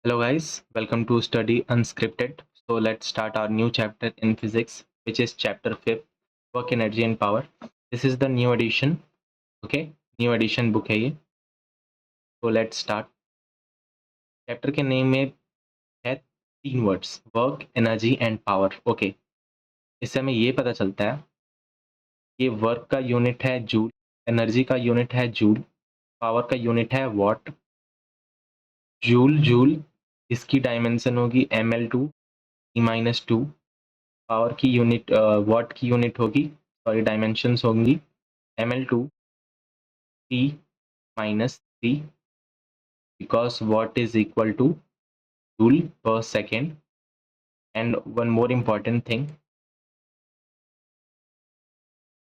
Hello guys, welcome to Study Unscripted. So let's start our new chapter in physics, which is chapter 5, Work, Energy and Power. This is the new edition, okay? New edition book है ये. So let's start. Chapter के name में है 3 words, work, energy and power. Okay. इससे हमें ये पता चलता है कि वर्क का यूनिट है जूल, एनर्जी का यूनिट है जूल, पावर का यूनिट है वॉट. जूल इसकी डायमेंशन होगी ml2 e-2. पावर की यूनिट वॉट की यूनिट होगी, सॉरी डायमेंशंस होंगी ml2 t-3 because watt is equal to joule per second. And one more important thing,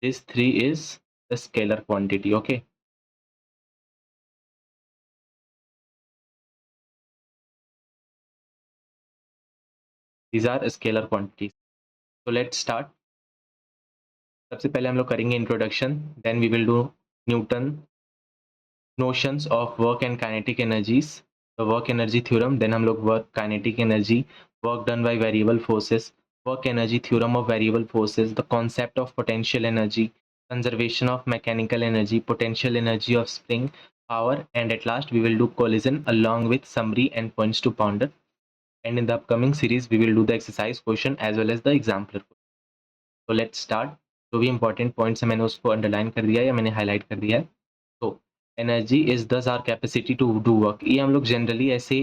this 3 is the scalar quantity. Okay, these are scalar quantities. So let's start. सबसे पहले हम लोग करेंगे introduction, then we will do Newton notions of work and kinetic energies, the work energy theorem, then हम लोग work kinetic energy, work done by variable forces, work energy theorem of variable forces, the concept of potential energy, conservation of mechanical energy, potential energy of spring, power, and at last we will do collision along with summary and points to ponder. And in the upcoming series we will do the exercise question as well as the example. So let's start. जो भी important points है मैंने उसको underline कर दिया या मैंने highlight कर दिया है. तो energy is thus our capacity to do work, ये हम लोग जनरली ऐसे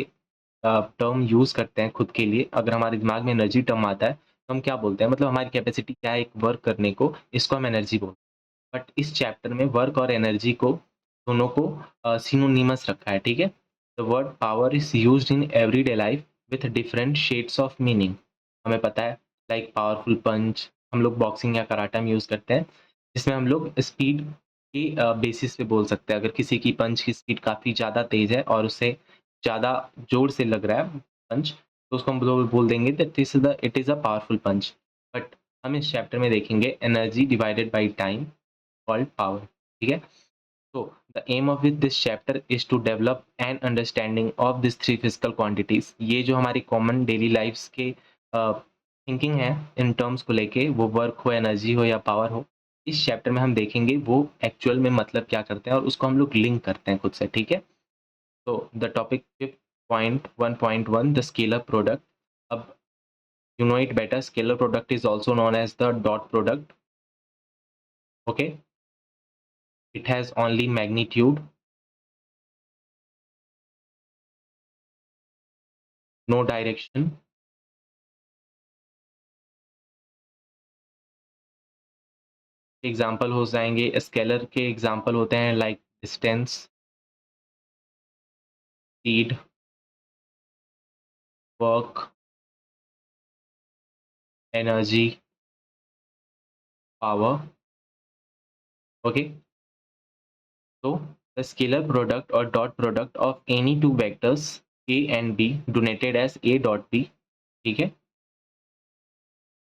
टर्म यूज करते हैं खुद के लिए. अगर हमारे दिमाग में एनर्जी टर्म आता है तो हम क्या बोलते हैं, मतलब हमारी कैपेसिटी क्या है एक वर्क करने को, इसको हम एनर्जी बोलते हैं. बट इस चैप्टर में वर्क और एनर्जी को दोनों को सिनोनिमस रखा है. ठीक है. The word power is used in everyday life with different shades of meaning. हमें पता है लाइक पावरफुल पंच हम लोग बॉक्सिंग या कराटा में यूज करते हैं, जिसमें हम लोग स्पीड के बेसिस पे बोल सकते हैं. अगर किसी की पंच की स्पीड काफ़ी ज़्यादा तेज़ है और उससे ज़्यादा जोर से लग रहा है पंच, तो उसको हम बोल देंगे that it is a powerful punch. But हम इस चैप्टर में देखेंगे energy divided by time called power. ठीक है. So the aim of this chapter is to develop an understanding of these three physical quantities. ये जो हमारी कॉमन डेली लाइफ्स के थिंकिंग है इन टर्म्स को लेके, वो वर्क हो, एनर्जी हो या पावर हो, इस चैप्टर में हम देखेंगे वो एक्चुअल में मतलब क्या करते हैं और उसको हम लोग लिंक करते हैं खुद से. ठीक है. तो the topic 5.1.1 the scalar product. अब you know it better, scalar product is also known as the dot product. Okay, it has only magnitude, no direction. Example हो जाएंगे स्केलर के, एग्जाम्पल होते हैं like distance, speed, work, energy, power. Okay. तो the scalar product और dot product of any two vectors A and B denoted as A dot B. ठीक है.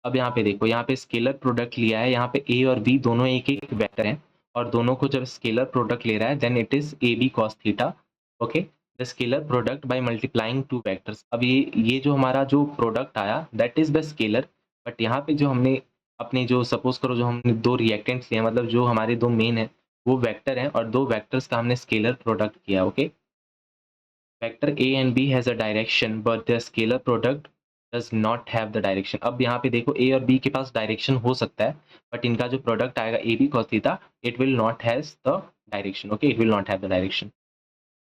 अब यहाँ पे देखो, यहाँ पे स्केलर प्रोडक्ट लिया है, यहाँ पे ए और बी दोनों एक एक वेक्टर हैं, और दोनों को जब स्केलर प्रोडक्ट ले रहा है then it is A B cos theta. Okay. The scalar product by multiplying two vectors. अब ये जो हमारा जो प्रोडक्ट आया that is the scalar. But यहाँ पे जो हमने अपने जो सपोज करो जो हमने दो रिएक्टेंट्स लिए, मतलब जो हमारे दो मेन है वो वेक्टर हैं और दो वेक्टर्स का हमने स्केलर प्रोडक्ट किया. Okay. Vector A and B has a direction but the scalar product does not have the direction. अब यहाँ पे देखो ए और बी के पास डायरेक्शन हो सकता है, बट इनका जो प्रोडक्ट आएगा A B cos theta, it will not has the direction. Okay, it will not have the direction.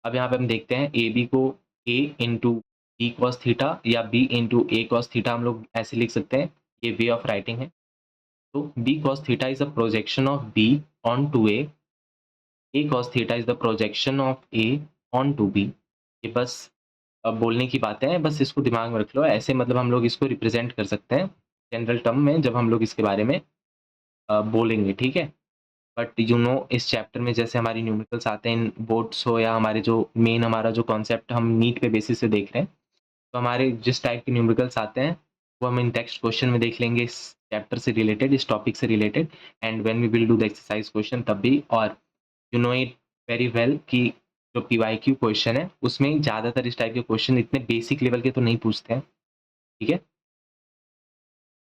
अब यहाँ पे हम देखते हैं ए बी को A into B cos theta या B into A cos theta हम लोग ऐसे लिख सकते हैं. ये वे ऑफ राइटिंग है. तो B cos theta is a projection of B onto A cos theta is the projection of A onto B. ये बस अब बोलने की बातें हैं, बस इसको दिमाग में रख लो. ऐसे मतलब हम लोग इसको रिप्रेजेंट कर सकते हैं जनरल टर्म में जब हम लोग इसके बारे में बोलेंगे. ठीक है. बट यू नो इस चैप्टर में जैसे हमारी न्यूमेरिकल्स आते हैं, बोर्ड्स हो या हमारे जो मेन हमारा जो कॉन्सेप्ट हम नीट पे बेसिस से देख रहे हैं, तो हमारे जिस टाइप के न्यूमेरिकल्स आते हैं वो हम इन टेक्स्ट क्वेश्चन में देख लेंगे इस चैप्टर से रिलेटेड, इस टॉपिक से related. And when we will do the exercise question तब भी. और you know it very well कि जो पीवाईक्यू क्वेश्चन है उसमें ज़्यादातर इस टाइप के क्वेश्चन इतने बेसिक लेवल के तो नहीं पूछते हैं, ठीक है।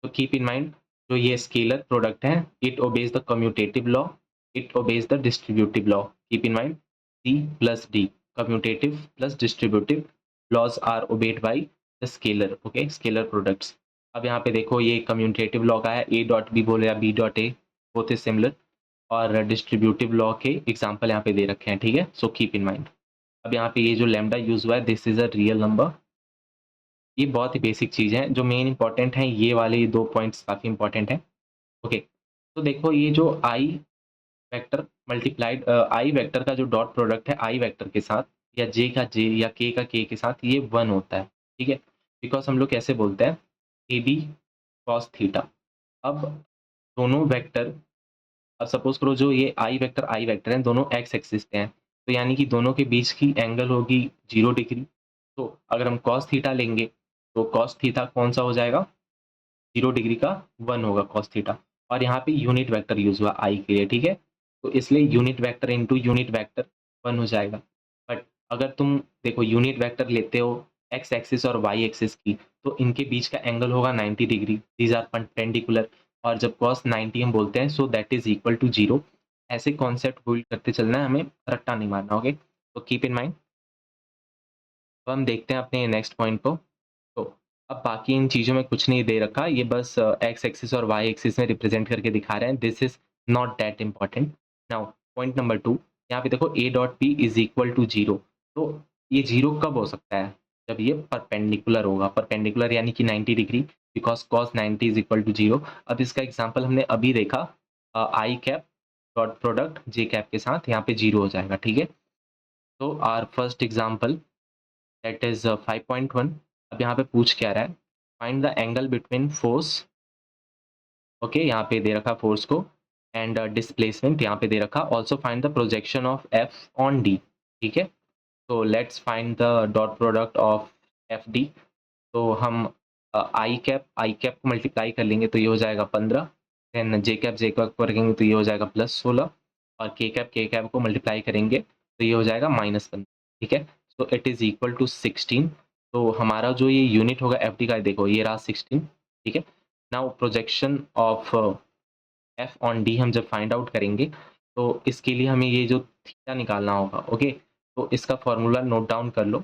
तो कीप इन माइंड जो ये स्केलर प्रोडक्ट है, it obeys the commutative law, it obeys the distributive law. Keep in mind C plus D, commutative plus distributive laws are obeyed by the scalar, okay, scalar products. अब यहाँ पे देखो ये commutative law का है, ए dot B बोले या B dot A, both is similar. और डिस्ट्रीब्यूटिव लॉ के एग्जाम्पल यहाँ पे दे रखे हैं, ठीक है। सो कीप इन माइंड अब यहाँ पे ये जो लैम्डा यूज हुआ है, this is a real number. ये बहुत ही बेसिक चीज़ है, जो मेन इंपॉर्टेंट है ये वाले 2 पॉइंट्स काफ़ी इंपॉर्टेंट है, ओके। तो देखो ये जो आई वेक्टर मल्टीप्लाइड आई वेक्टर का जो डॉट प्रोडक्ट है आई वेक्टर के साथ, या जे का जे या के के साथ, ये 1 होता है, ठीक है। बिकॉज़ हम लोग कैसे बोलते हैं, ए बी कॉस थीटा। अब दोनों वेक्टर, अब सपोज करो जो ये आई वेक्टर हैं दोनों एक्स एक्सिस पे हैं, तो यानी कि दोनों के बीच की एंगल होगी 0 डिग्री। तो अगर हम कॉस थीटा लेंगे तो कॉस थीटा कौन सा हो जाएगा, 0 डिग्री का 1 होगा कॉस थीटा। और यहाँ पे यूनिट वेक्टर यूज हुआ आई के लिए, ठीक है। तो इसलिए unit vector into unit vector 1 हो जाएगा। बट अगर तुम देखो यूनिट वेक्टर लेते हो एक्स एक्सिस और वाई एक्सिस की, तो इनके बीच का एंगल होगा 90 डिग्री, दीज आर परपेंडिकुलर। और जब cos 90 हम बोलते हैं so that is equal to 0। ऐसे कॉन्सेप्ट बिल्ड करते चलना है, हमें रट्टा नहीं मारना, ओके। तो कीप इन माइंड। अब हम देखते हैं अपने नेक्स्ट पॉइंट को। तो अब बाकी इन चीज़ों में कुछ नहीं दे रखा, ये बस एक्स एक्सिस और वाई एक्सिस में रिप्रेजेंट करके दिखा रहे हैं, this is not that important. Now point number 2, यहाँ पे देखो A dot P is equal to 0। तो ये 0 कब हो सकता है, जब ये परपेंडिकुलर होगा, परपेंडिकुलर यानी कि 90 degree, because cos 90 is equal to 0। अब इसका एग्जाम्पल हमने अभी देखा, I cap dot product J cap के साथ, यहाँ पे 0 हो जाएगा, ठीक है। तो our first example that is 5.1। अब यहाँ पे पूछ क्या रहा है, find the angle between force, okay, यहाँ पे दे रखा फोर्स को, एंड डिस्प्लेसमेंट यहाँ पे दे रखा, also find the projection of F on D, ठीक है। तो let's find the dot product of F D. तो हम आई कैप को मल्टीप्लाई कर लेंगे तो ये हो जाएगा 15, देन जे कैप को रखेंगे तो ये हो जाएगा +16, और के कैप को मल्टीप्लाई करेंगे तो ये हो जाएगा -15, ठीक है। तो इट इज़ इक्वल टू 16। तो हमारा जो ये यूनिट होगा एफ डी का, देखो ये रहा 16, ठीक है। Now projection of F on D हम जब फाइंड आउट करेंगे तो इसके लिए हमें ये जो थीटा निकालना होगा, ओके। तो इसका फॉर्मूला नोट डाउन कर लो,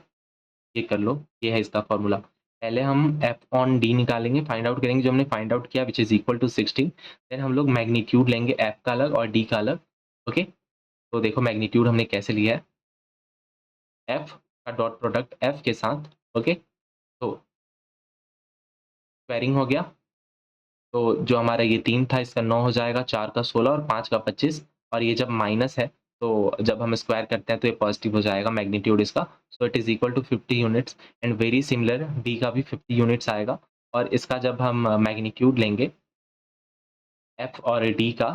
ये कर लो, ये है इसका फॉर्मूला। पहले हम एफ ऑन डी निकालेंगे, फाइंड आउट करेंगे, जो हमने फाइंड आउट किया which is equal to 16। Then हम लोग मैग्नीट्यूड लेंगे एफ का अलग और डी का अलग, ओके। तो देखो मैग्नीट्यूड हमने कैसे लिया है, एफ का डॉट प्रोडक्ट एफ के साथ, ओके। तो स्क्वायरिंग हो गया, तो जो हमारा ये 3 था इसका 9 हो जाएगा, 4 का 16 और 5 का 25। और ये जब माइनस है तो जब हम स्क्वायर करते हैं तो ये पॉजिटिव हो जाएगा मैग्नीट्यूड इसका। So it is equal to 50 units, and very similar D का भी 50 यूनिट्स आएगा। और इसका जब हम मैग्नीट्यूड लेंगे एफ और डी का,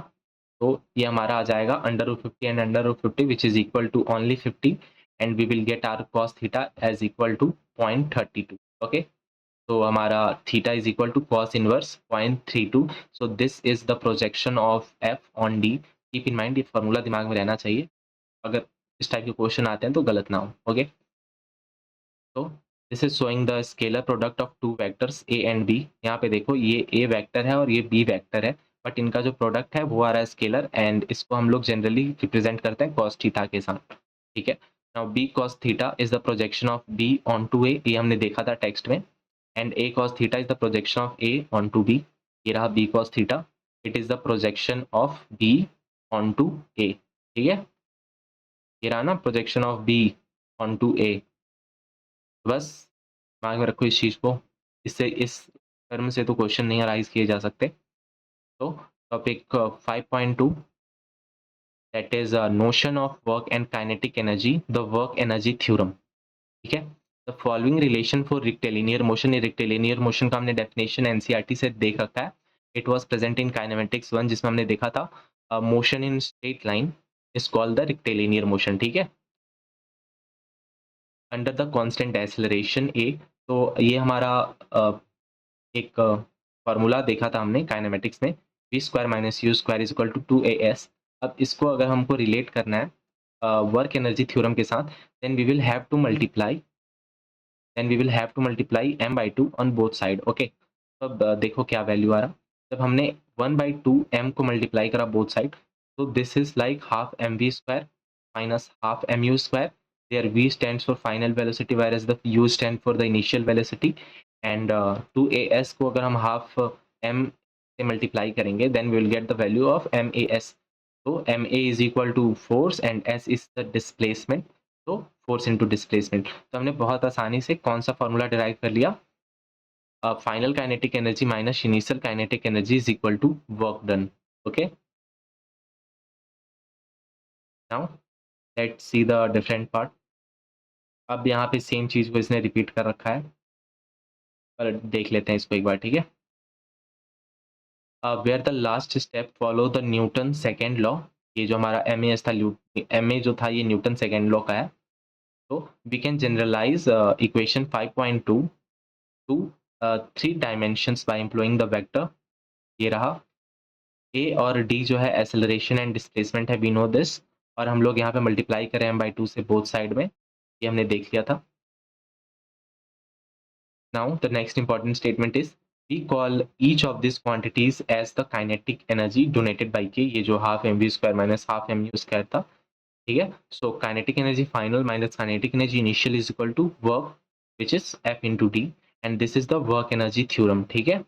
तो ये हमारा आ जाएगा √50 and √50 which is equal to only 50, and we will get our cos theta as equal to 0.32, okay. तो हमारा theta is equal to cos inverse 0.32। So this is the projection of F on D. Keep in mind, ये formula दिमाग में रहना चाहिए, अगर इस type के क्वेश्चन आते हैं तो गलत ना हो, ओके। तो this is showing the scalar product of two vectors A and B. यहाँ पे देखो ये ए वेक्टर है और ये बी वेक्टर है, बट इनका जो प्रोडक्ट है वो आ रहा है स्केलर, एंड इसको हम लोग जनरली रिप्रेजेंट करते हैं cos थीटा के साथ, ठीक है। Now b cos theta is the projection of B onto a, ये हमने देखा था टेक्स्ट में, and a cos theta is the projection of A onto B। ये रहा B cos theta, it is the projection of B onto A, ठीक है। ये रहा ना projection of B onto A। बस दिमाग में रखो इस चीज़ को, इससे इस टर्म से तो क्वेश्चन नहीं अराइज किए जा सकते। तो topic 5.2 that is notion of work and kinetic energy, the work energy theorem, ठीक है। The following relation for rectilinear motion, ये रेक्टिलिनियर मोशन का हमने डेफिनेशन एनसीईआरटी से देख रखा है। It was present in kinematics 1 जिसमें हमने देखा था motion in straight line is called the rectilinear motion, ठीक है, अंडर द कांस्टेंट एक्सेलरेशन ए। तो ये हमारा एक फार्मूला देखा था हमने काइनेमेटिक्स में, v² - u² = 2as। अब इसको अगर हमको रिलेट करना है वर्क एनर्जी थ्योरम के साथ, then we will have to multiply m/2 on both side. Okay, तो अब देखो क्या वैल्यू आ रहा। जब हमने 1/2 m को मल्टीप्लाई करा बोथ साइड, तो this is like half mv square minus half mu square. There v stands for final velocity whereas the u stand for the initial velocity, and 2as को अगर हम half m से multiply करेंगे then we will get the value of mas। तो ma is equal to force and s is the displacement, तो force into displacement. तो हमने बहुत आसानी से कौन सा फॉर्मूला डिराइव कर लिया, final kinetic energy minus initial kinetic energy is equal to work done. Okay, now let's see the different part. अब यहाँ पे सेम चीज को इसने रिपीट कर रखा है, पर देख लेते हैं इसको एक बार, ठीक है। Where the last step follow the Newton second law. ये जो हमारा एम ए था, एम ए जो था ये न्यूटन सेकेंड लॉ का है। तो we can generalise equation 5.2 to 3 dimensions by employing the vector. ये रहा ए और डी जो है एक्सेलरेशन एंड डिस्प्लेसमेंट है, वी नो दिस। और हम लोग यहाँ पे मल्टीप्लाई करें m/2 से बोथ साइड में, ये हमने देख लिया था। Now the next important statement is we call each of this quantities as the kinetic energy denoted by K. ये जो half mv square minus half mu square था, ठीक है। So kinetic energy final minus kinetic energy initial is equal to work which is f into D, and this is the work energy theorem, ठीक है।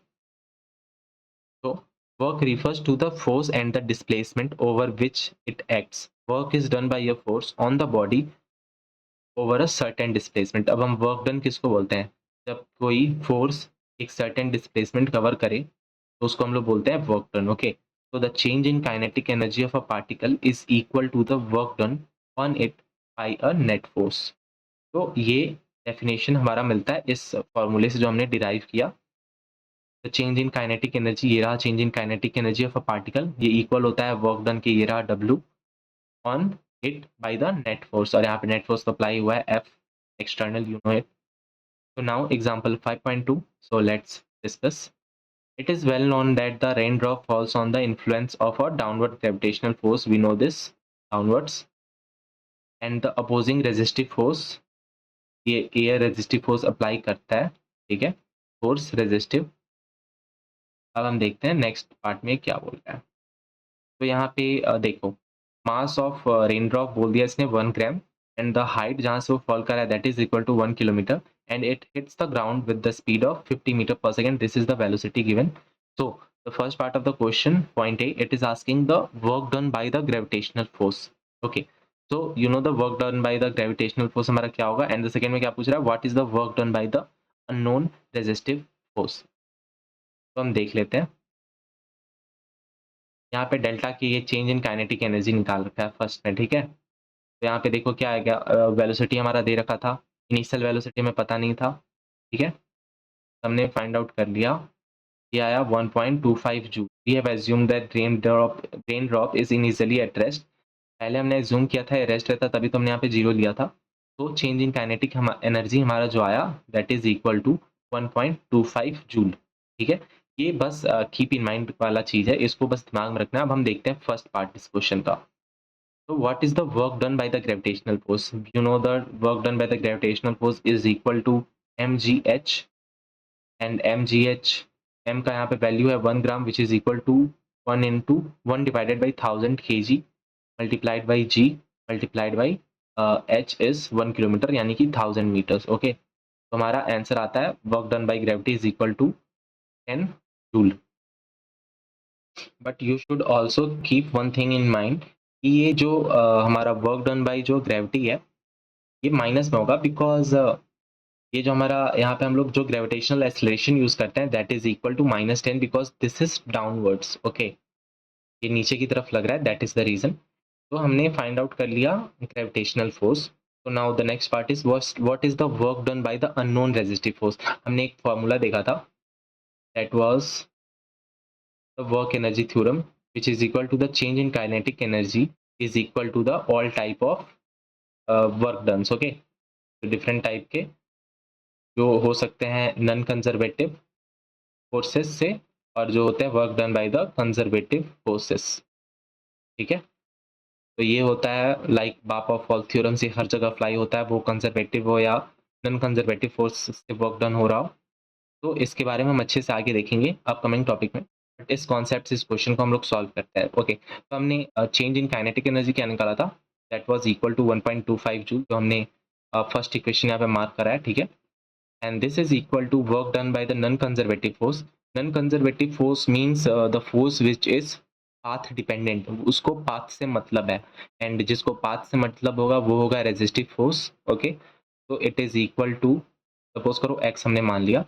So work refers to the force and the displacement over which it acts. Work is done by a force on the body over a certain displacement. अब हम work done किसको बोलते हैं, जब कोई force एक सर्टेन डिस्प्लेसमेंट कवर करे तो उसको हम लोग बोलते हैं work done. Okay, so the change in kinetic energy of a particle is equal to the work done on it by a net force. तो ये डेफिनेशन हमारा मिलता है इस फॉर्मूले से जो हमने डिराइव किया। The change in kinetic energy, ये रहा change in kinetic energy of a particle, ये इक्वल होता है वर्क डन के, ये रहा W on it by the net force, और यहाँ पे नेट फोर्स अप्लाई हुआ है F external, you know it. So now example 5.2, so let's discuss. It is well known that the raindrop falls on the influence of a downward gravitational force, we know this, downwards, and the opposing resistive force, ये air resistive force apply करता है, ठीक है, force resistive। अब हम देखते हैं next part में क्या बोल रहा है। तो यहाँ पे देखो, मास ऑफ रेनड्रॉप बोल दिया इसने 1 ग्राम, एंड द हाइट जहाँ से वो फॉल कर रहा है that is equal to 1 kilometre, and it hits the ground with the speed of 50 metre per second. This is the velocity given. So the first part of the question point a, it is asking the work done by the gravitational force. Okay, so you know the work done by the gravitational force हमारा क्या होगा, and the second में क्या पूछ रहा है, what is the work done by the unknown resistive force. तो हम देख लेते हैं। यहाँ पे डेल्टा की ये चेंज इन काइनेटिक एनर्जी निकाल रखा है फर्स्ट में, ठीक है। तो यहाँ पे देखो क्या आएगा, वेलोसिटी हमारा दे रखा था, इनिशियल वेलोसिटी में पता नहीं था, ठीक है, हमने फाइंड आउट कर लिया। ये आया 1.25 joule. We have assumed that rain drop is initially at rest. पहले हमने अज्यूम किया था रेस्ट रहता, तभी तो हमने यहाँ पे जीरो लिया था। तो चेंज इन काइनेटिक एनर्जी हमारा जो आया that is equal to 1.25 joule, ठीक है। ये बस कीप इन माइंड वाला चीज है, इसको बस दिमाग में रखना है। अब हम देखते हैं फर्स्ट पार्ट इस क्वेश्चन का। So what is the work done by the gravitational force? You know the work done by the gravitational force is equal to mgh, and mgh, m का यहाँ पे वैल्यू है 1 gram which is equal to 1 into 1 divided by 1000 kg multiplied by g multiplied by h is 1 kilometre यानी कि 1000 metres. Okay, तो हमारा answer आता है work done by gravity is equal to 10 joule. But you should also keep one thing in mind कि ये जो हमारा वर्क डन बाई जो ग्रेविटी है ये माइनस में होगा, बिकॉज ये जो हमारा यहाँ पे हम लोग जो ग्रेविटेशनल एक्सेलरेशन यूज करते हैं that is equal to -10, because this is downwards. Okay, ये नीचे की तरफ लग रहा है, दैट इज द रीजन। तो हमने फाइंड आउट कर लिया ग्रेविटेशनल फोर्स। तो now the next part is what is the work done by the unknown resistive force. हमने एक फॉर्मूला देखा था, that was the work energy theorem, which is equal to the change in kinetic energy is equal to the all type of work done. Okay, तो different type के जो हो सकते हैं नॉन कंजर्वेटिव फोर्सेस से, और जो होते हैं work done by the conservative forces, ठीक है। तो ये होता है लाइक बाप-ऑफ-ऑल थ्योरम से हर जगह अप्लाई होता है, वो कंजर्वेटिव हो या नॉन कंजर्वेटिव फोर्स से वर्क डन हो रहा हो। तो इसके बारे में हम अच्छे से आगे देखेंगे अपकमिंग टॉपिक में। बट इस कॉन्सेप्ट से इस क्वेश्चन को हम लोग सॉल्व करते हैं। ओके, तो हमने चेंज इन काइनेटिक एनर्जी क्या निकाला था? That was equal to 1.25 joule, जो हमने फर्स्ट इक्वेशन यहाँ पे मार्क करा है, ठीक है? And this is equal to work done by the non-conservative force. Non-conservative force means the force which is path dependent. उसको path से मतलब है, and जिसको path से मतलब होगा वो होगा resistive force. Okay, तो it is equal to, suppose करो x हमने मान लिया,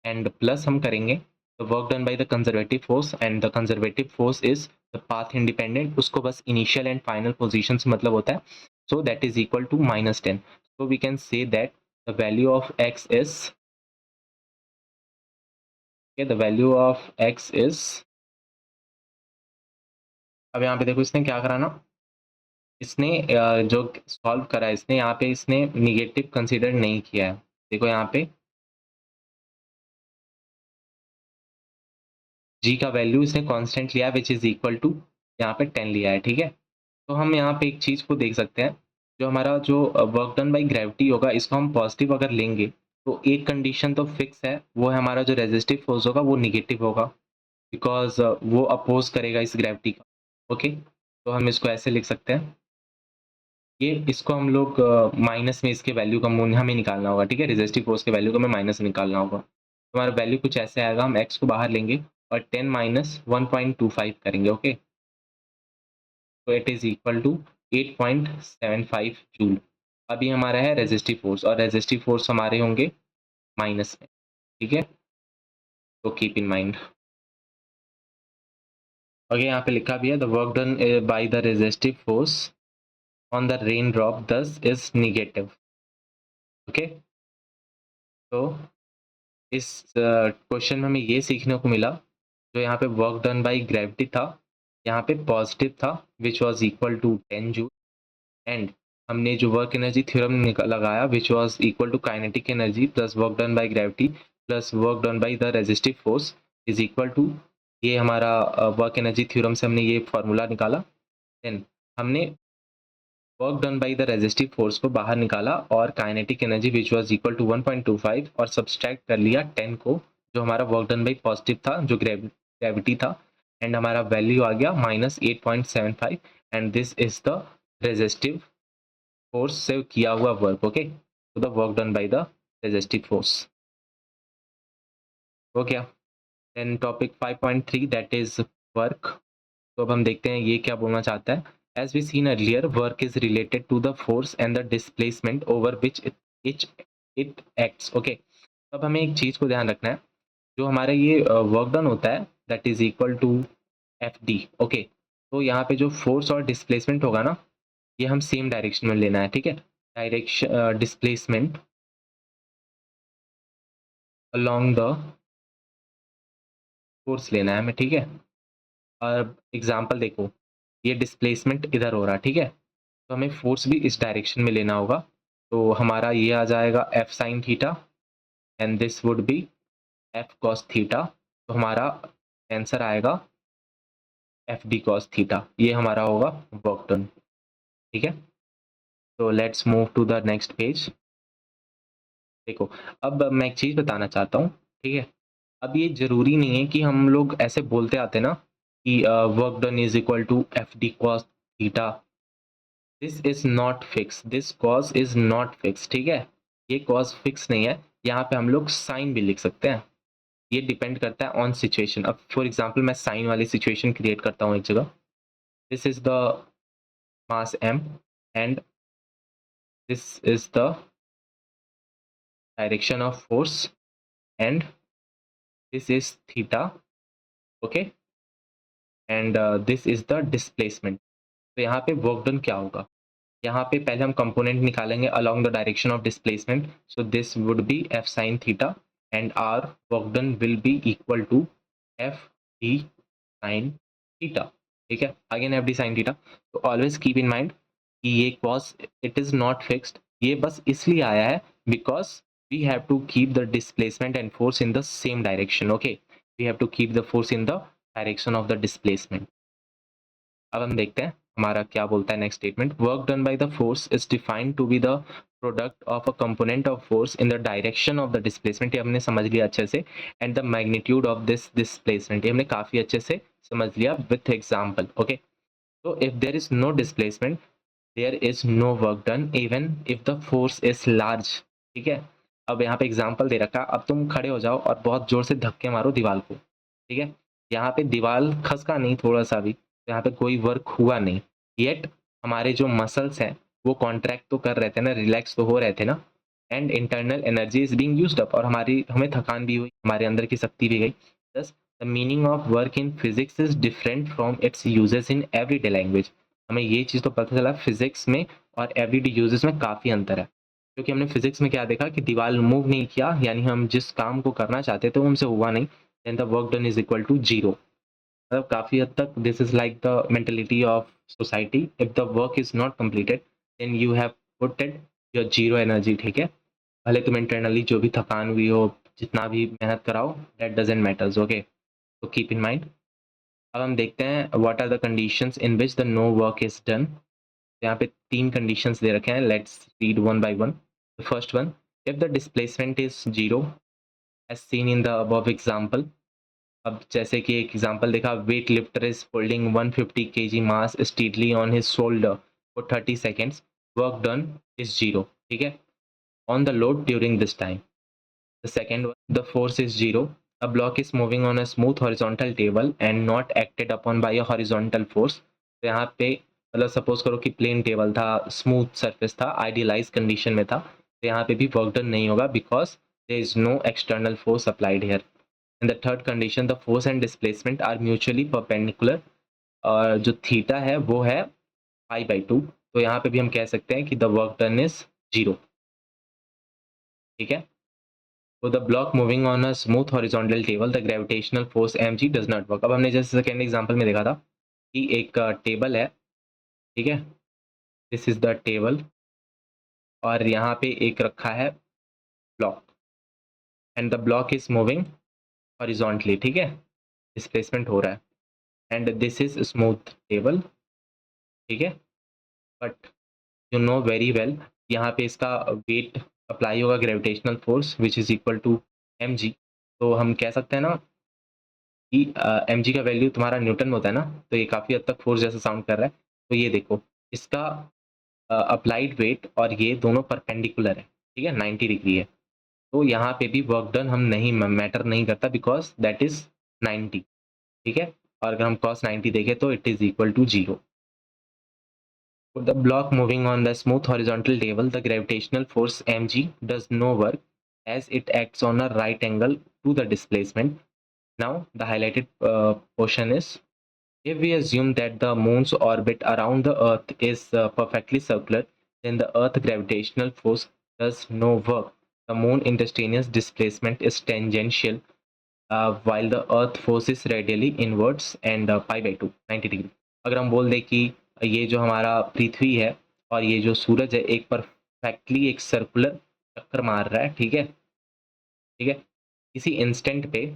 and plus हम करेंगे the work done by the conservative force, and the conservative force is the path independent. उसको बस initial and final position से मतलब होता है, so that is equal to -10. So we can say that the value of x is, okay, the value of x is, अब यहाँ पे देखो इसने क्या करा ना, इसने जो सॉल्व करा है इसने, यहाँ पे इसने निगेटिव कंसीडर नहीं किया है। देखो यहाँ पे g का वैल्यू इसने कांस्टेंट लिया है विच इज इक्वल टू यहाँ पे 10 लिया है, ठीक है? तो हम यहाँ पे एक चीज को देख सकते हैं, जो हमारा जो वर्क डन बाई ग्रेविटी होगा, इसको हम पॉजिटिव अगर लेंगे तो एक कंडीशन तो फिक्स है, वो है हमारा जो रेजिस्टिव फोर्स होगा वो निगेटिव होगा, बिकॉज वो अपोज करेगा इस ग्रेविटी का। ओके, तो हम इसको ऐसे लिख सकते हैं, ये इसको हम लोग माइनस में इसके वैल्यू का मूल्य हमें निकालना होगा, ठीक है? रेजिस्टिव फोर्स के वैल्यू को हमें माइनस निकालना होगा। तो हमारा वैल्यू कुछ ऐसे आएगा, हम एक्स को बाहर लेंगे और 10 माइनस 1.25 करेंगे। ओके, तो it is equal to 8.75 joule. अभी हमारा है रेजिस्टिव फोर्स, और रेजिस्टिव फोर्स हमारे होंगे माइनस में, ठीक है? तो कीप इन माइंड। ओके, यहाँ पे लिखा भी है the work done by the resistive force on the rain drop दस इज निगेटिव। ओके, तो इस क्वेश्चन में हमें ये सीखने को मिला, जो यहाँ पे वर्क डन बाय ग्रेविटी था, यहाँ पे पॉजिटिव था which was equal to 10 joule, and हमने जो वर्क एनर्जी थ्योरम लगाया which was equal to kinetic energy plus work done by gravity plus work done by the resistive force is equal to, ये हमारा work energy theorem से हमने ये formula निकाला। Then हमने work done by the resistive force को बाहर निकाला और kinetic energy which was equal to 1.25 और सब्सट्रैक्ट कर लिया 10 को, जो हमारा वर्क डन बाय पॉजिटिव था, जो ग्रेविटी था, एंड हमारा वैल्यू आ गया -8.75, and this is the resistive force से किया हुआ वर्क। ओके, तो the work done by the resistive force हो गया। Then topic 5.3 that is work. तो अब हम देखते हैं ये क्या बोलना चाहता है। As we seen earlier, work is related to the force and the displacement over which it acts. Okay, अब हमें एक चीज को ध्यान रखना है, जो हमारा ये वर्क डन होता है that is equal to F D. Okay, तो यहाँ पे जो फोर्स और डिस्प्लेसमेंट होगा ना, ये हम सेम डायरेक्शन में लेना है, ठीक है? Direction displacement along the force लेना है हमें, ठीक है? अब एग्जांपल देखो, ये डिस्प्लेसमेंट इधर हो रहा है, ठीक है? तो हमें फोर्स भी इस डायरेक्शन में लेना होगा। तो हमारा ये आ जाएगा F sine theta, and this would be F cos theta. तो हमारा आंसर आएगा एफ डी कॉस थीटा, ये हमारा होगा वर्क डन, ठीक है? तो let's move to the next page. देखो, अब मैं एक चीज बताना चाहता हूँ, ठीक है? अब ये जरूरी नहीं है कि हम लोग ऐसे बोलते आते ना कि work done is equal to F D cos theta. This is not fix, this cos is not fix, ठीक है? ये कॉस फिक्स नहीं है, यहाँ पे हम लोग साइन भी लिख सकते हैं। ये डिपेंड करता है ऑन सिचुएशन। अब फॉर एग्जांपल मैं साइन वाली सिचुएशन क्रिएट करता हूँ एक जगह। This is the mass m and this is the direction of force and this is theta. Okay, and this is the displacement. तो यहाँ पे वर्क डन क्या होगा, यहाँ पे पहले हम कंपोनेंट निकालेंगे along the direction of displacement. So this would be F sine theta, and our work done will be equal to F D sine theta, ठीक है? Again F D sine theta. तो ऑलवेज कीप इन माइंड कि ये cos it is not fixed, ये बस इसलिए आया है because we have to keep the displacement and force in the same direction. Okay, we have to keep the force in the direction of the displacement. अब हम देखते हैं हमारा क्या बोलता है next statement, work done by the force is defined to be the product of a component of force in the direction of the displacement, ये हमने समझ लिया अच्छे से, and the magnitude of this displacement, ये हमने काफी अच्छे से समझ लिया विथ एग्जाम्पल। ओके, तो if there is no displacement there is no work done even if the force is large. ठीक है, अब यहाँ पे एग्जाम्पल दे रखा, अब तुम खड़े हो जाओ और बहुत जोर से धक्के मारो दीवार को। ठीक है, यहाँ पे दीवार खसका नहीं थोड़ा सा भी, तो यहाँ पे कोई वर्क हुआ नहीं, येट हमारे जो मसल्स हैं वो कॉन्ट्रैक्ट तो कर रहे थे ना, रिलैक्स तो हो रहे थे ना, and internal energy is being used up, और हमें थकान भी हुई, हमारे अंदर की शक्ति भी गई। दस the meaning of work in physics is different from its uses in everyday language, हमें ये चीज़ तो पता चला फिजिक्स में और एवरीडे यूजेस में काफ़ी अंतर है, क्योंकि हमने फिजिक्स में क्या देखा कि दीवार मूव नहीं किया, यानी हम जिस काम को करना चाहते थे वो हमसे हुआ नहीं, then the work done is equal to zero. मतलब काफ़ी हद तक this is like the mentality of society, if the work is not completed then you have puted your zero energy. ठीक है, भले तुम इंटरनली जो भी थकान हुई हो, जितना भी मेहनत कराओ, दैट डजेंट मैटर्स। ओके, तो कीप इन माइंड। अब हम देखते हैं what are the conditions in which the no work is done. यहाँ पे तीन कंडीशंस दे रखे हैं, let's read one by one. The first one, if the displacement is zero as seen in the above example. अब जैसे कि एक एग्जांपल देखा, weight lifter is holding 150 kg mass steadily on his shoulder for 30 seconds, work done is zero. ठीक है, on the load during this time. The second one, the force is zero. A block is moving on a smooth horizontal table and not acted upon by a horizontal force. तो यहाँ पे मतलब suppose करो कि plane table था, smooth surface था, idealise condition में था, तो यहाँ पे भी वर्क डन नहीं होगा because there is no external force applied here. In the third condition, the force and displacement are mutually perpendicular, और जो थीटा है वो है π/2, तो यहाँ पे भी हम कह सकते हैं कि the work done is zero. ठीक है, तो the block moving on a smooth horizontal table the gravitational force mg does not work. अब हमने जैसे सेकेंड एग्जांपल में देखा था कि एक टेबल है, ठीक है, दिस इज द टेबल, और यहाँ पे एक रखा है block, and the block is moving horizontally. ठीक है, डिस्प्लेसमेंट हो रहा है, and this is smooth table. ठीक है, but you know very well यहाँ पे इसका वेट अप्लाई होगा, gravitational force which is equal to mg। तो हम कह सकते हैं ना कि एम जी का वैल्यू तुम्हारा न्यूटन में होता है ना, तो ये काफ़ी हद तक फोर्स जैसा साउंड कर रहा है। तो ये देखो, इसका अप्लाइड वेट और ये दोनों परपेंडिकुलर है, ठीक है, 90 डिग्री है, तो यहाँ पे भी वर्क डन हम नहीं मैटर नहीं करता बिकॉज दैट इज 90। ठीक है, और अगर हम cos 90 देखें तो it is equal to zero. The block moving on the smooth horizontal table the gravitational force mg does no work as it acts on a right angle to the displacement. Now, the highlighted portion is, if we assume that the moon's orbit around the Earth is perfectly circular, then the Earth gravitational force does no work. The moon instantaneous displacement is tangential, while the Earth force is radially inwards and π/2 90 degree. अगर हम बोल दें कि ये जो हमारा पृथ्वी है और ये जो सूरज है एक परफेक्टली एक सर्कुलर चक्कर मार रहा है, ठीक है, ठीक है, किसी इंस्टेंट पे,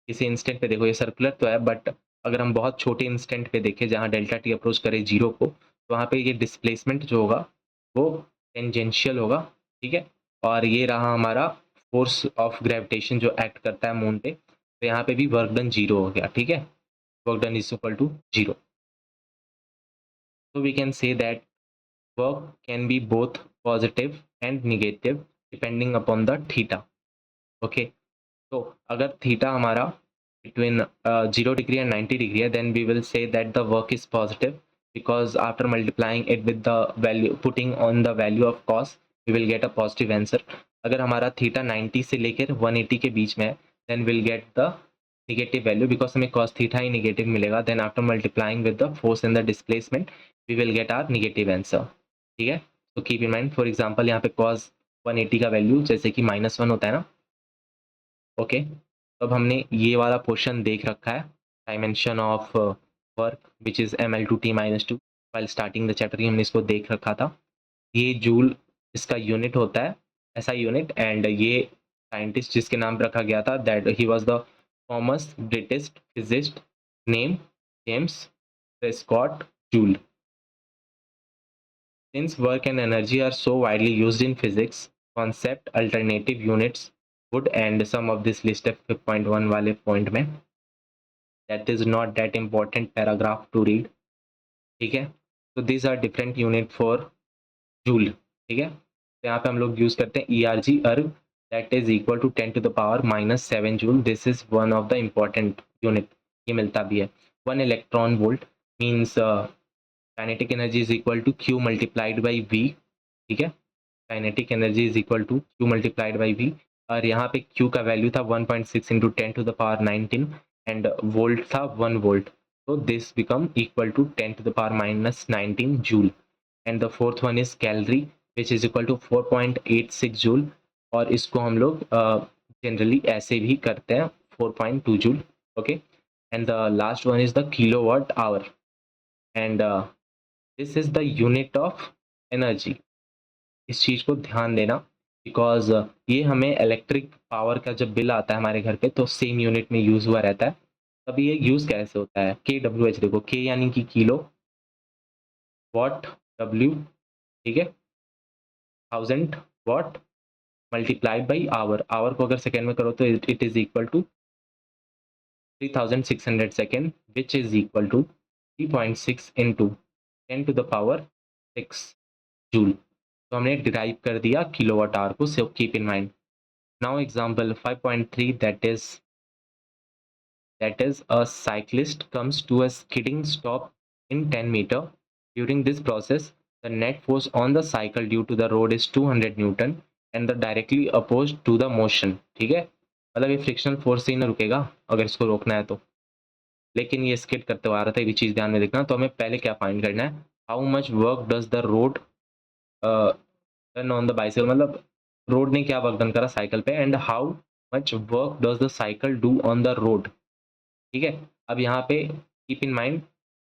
किसी इंस्टेंट पे देखो ये सर्कुलर तो है, बट अगर हम बहुत छोटे इंस्टेंट पे देखें जहाँ डेल्टा टी अप्रोच करे जीरो को, तो वहाँ पे ये डिस्प्लेसमेंट जो होगा वो टेंजेंशियल होगा। ठीक है, और ये रहा हमारा फोर्स ऑफ ग्रेविटेशन जो एक्ट करता है मून पे, तो यहाँ पे भी वर्क डन जीरो हो गया। ठीक है, work done is equal to zero. तो we can say that work can be both positive and negative depending upon the theta. Okay, तो अगर थीटा हमारा between 0 degree and 90 degree है, then we will say that the work is positive because after multiplying it with the value, putting on the value of cos, we will get a positive answer. अगर हमारा theta 90 से लेकर 180 के बीच में है, then we'll get the negative value because हमें cos theta ही negative मिलेगा, then after multiplying with the force and the displacement we will get our negative answer। ठीक है, तो keep in mind, for example यहाँ पे cos 180 का value जैसे कि -1 होता है ना। ओके, अब हमने ये वाला पोर्शन देख रखा है, dimension of work which is ml/t-2। While starting the chapter हमने इसको देख रखा था। ये जूल इसका यूनिट होता है, ऐसा यूनिट, एंड ये साइंटिस्ट जिसके नाम पे रखा गया था that he was the forms British physicist name James Prescott Joule. Since work and energy are so widely used in physics, concept alternative units would end some of this list of 5.1 वाले point में. That is not that important paragraph to read. ठीक है. So these are different unit for Joule. ठीक है. तो यहाँ पे हम लोग यूज करते हैं ERG अर्ग, that is equal to 10 to the power minus 7 joule. This is one of the important unit. ये मिलता भी है. 1 electron volt means kinetic energy is equal to Q multiplied by V. ठीक है. Kinetic energy is equal to Q multiplied by V. और यहाँ पे Q का वैल्यू था 1.6 into 10 to the power 19 and volt था 1 वोल्ट. तो this become equal to 10 to the power minus 19 joule. And the fourth one is calorie which is equal to 4.86 joule. और इसको हम लोग जनरली ऐसे भी करते हैं 4.2 joule. Okay. And the last one is the kilowatt hour. And this is the unit of energy. इस चीज को ध्यान देना बिकॉज ये हमें इलेक्ट्रिक पावर का जब बिल आता है हमारे घर पे तो सेम यूनिट में यूज हुआ रहता है. तभी ये यूज कैसे होता है. KWH देखो, K यानी कि किलो वॉट, W ठीक है 1000 watt multiplied by hour. Hour को अगर सेकेंड में करो तो it is equal to 3600 second which is equal to 3.6 into 10 to the power 6 joule. तो हमने डिराइव कर दिया किलोवाट आवर को. So keep in mind. Now example 5.3 that is a cyclist comes to a skidding stop in 10 meter. During this process the net force on the cycle due to the road is 200 newton and the directly opposed to the motion. ठीक है. मतलब ये frictional force से ही ना रुकेगा अगर इसको रोकना है तो. लेकिन ये स्किड करते हुआ आ रहा था, ये भी चीज़ ध्यान में देखना. तो हमें पहले क्या फाइंड करना है. How much work does the road done on the bicycle. मतलब रोड ने क्या वर्क डन करा साइकिल पे. And how much work does the cycle do on the road. ठीक है. अब यहाँ पे कीप इन माइंड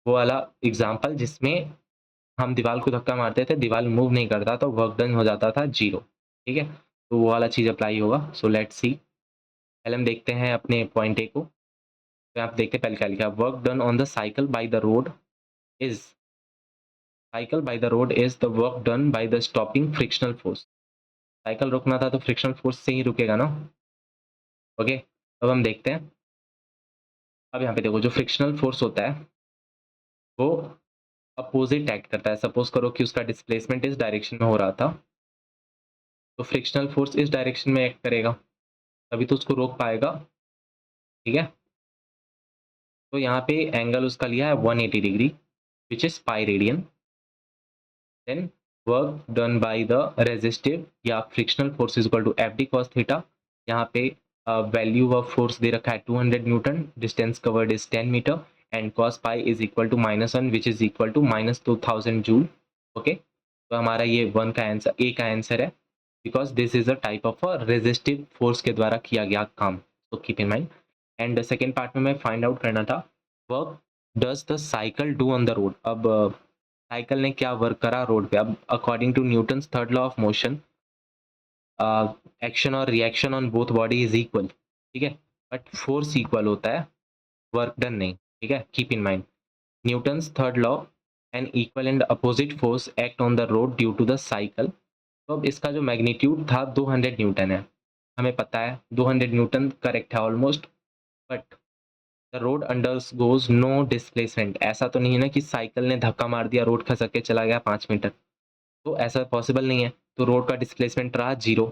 वो वाला एग्जांपल जिसमें हम दीवार को धक्का मारते थे, दीवार मूव नहीं करता तो वर्क डन हो जाता था 0. ठीक है. तो वो वाला चीज़ अप्लाई होगा. So let's see. पहले हम देखते हैं अपने पॉइंट ए को. तो आप देखते हैं पहले क्या लिखा. Work done on the cycle by the road is the work done by the stopping frictional force. Cycle रुकना था तो फ्रिक्शनल फोर्स से ही रुकेगा ना. ओके. अब हम देखते हैं. अब यहाँ पे देखो जो फ्रिक्शनल फोर्स होता है वो अपोजिट एक्ट करता है. सपोज करो कि उसका डिस्प्लेसमेंट इस डायरेक्शन में हो रहा था तो फ्रिक्शनल फोर्स इस डायरेक्शन में एक्ट करेगा तभी तो उसको रोक पाएगा. ठीक है. तो यहाँ पे एंगल उसका लिया है 180 degree which is pi radian. Then work done by the resistive या frictional force is equal to FD cos theta. यहाँ पे वैल्यू ऑफ फोर्स दे रखा है 200 newton. Distance covered is 10 metre and cos pi is equal to -1 which is equal to -2000 joule. Okay. तो हमारा ये 1 का आंसर, ए का आंसर है because this is a type of a resistive force के द्वारा किया गया काम. तो keep in mind. And second part में मैं फाइंड आउट करना था work does the cycle do on the road. अब साइकिल ने क्या वर्क करा रोड पे. अब according to Newton's third law of motion action और reaction on both body is equal. ठीक है. बट फोर्स इक्वल होता है, वर्क डन नहीं. ठीक है. Keep in mind Newton's third law an equal and opposite force act on the road due to the cycle. तो अब इसका जो मैग्नीट्यूड था 200 न्यूटन है. हमें पता है 200 न्यूटन करेक्ट है almost. But the road undergoes no displacement. ऐसा तो नहीं है ना कि साइकिल ने धक्का मार दिया रोड खसक के चला गया 5 मीटर. तो ऐसा पॉसिबल नहीं है. तो रोड का डिस्प्लेसमेंट रहा 0.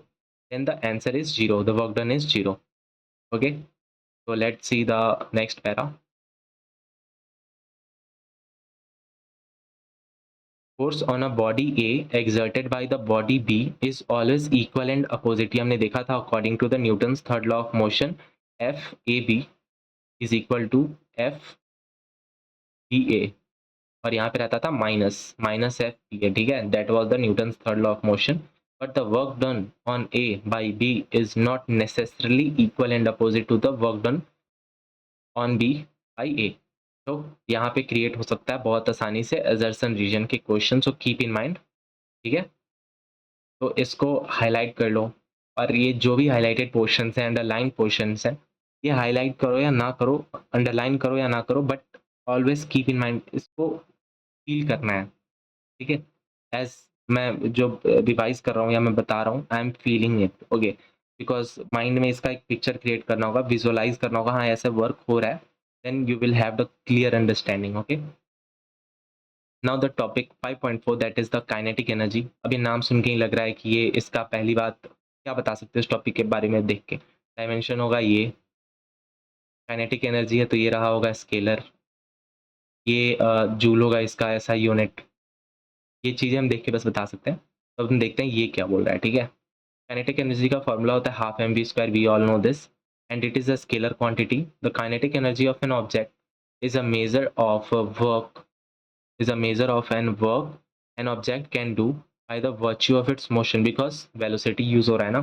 Then the answer is 0. The work done is 0. Okay. So let's see the next para. Force on a body A exerted by the body B is always equal and opposite. ये हमने देखा था according to the Newton's third law of motion. FAB is equal to FBA और यहाँ पे रहता था minus FBA. ठीक है. That was the Newton's third law of motion. But the work done on A by B is not necessarily equal and opposite to the work done on B by A. तो यहाँ पे create हो सकता है बहुत आसानी से assertion reason के question. So keep in mind. ठीक है. तो इसको हाईलाइट कर लो. और ये जो भी हाईलाइटेड पोर्शंस हैं, अंडरलाइन पोर्शंस हैं, ये हाईलाइट करो या ना करो, अंडरलाइन करो या ना करो, but always keep in mind, इसको फील करना है, ठीक है। एज मैं जो रिवाइज कर रहा हूँ या मैं बता रहा हूँ, I am feeling it, okay, because mind में इसका एक पिक्चर क्रिएट करना होगा, विजुअलाइज करना होगा, हाँ ऐसे वर्क हो रहा है, then you will have the clear understanding, okay. Now the topic 5.4 that is the kinetic energy. अभी नाम सुन के ही लग रहा है कि ये इसका पहली बात क्या बता सकते हो इस टॉपिक के बारे में देख के। डायमेंशन होगा ये, काइनेटिक एनर्जी है तो ये रहा होगा स्केलर, ये जूल होगा इसका ऐसा यूनिट। ये चीज़ें हम देख के बस बता सकते हैं। तो अब हम देखते हैं ये क्या बोल रहा है, ठीक है। काइनेटिक एनर्जी का फॉर्मूला होता है half M we square, we all know this, and it is a scalar quantity. The kinetic energy of an object is a measure of work, is a measure of an work an object can do by the virtue of its motion, because velocity use हो रहा है ना,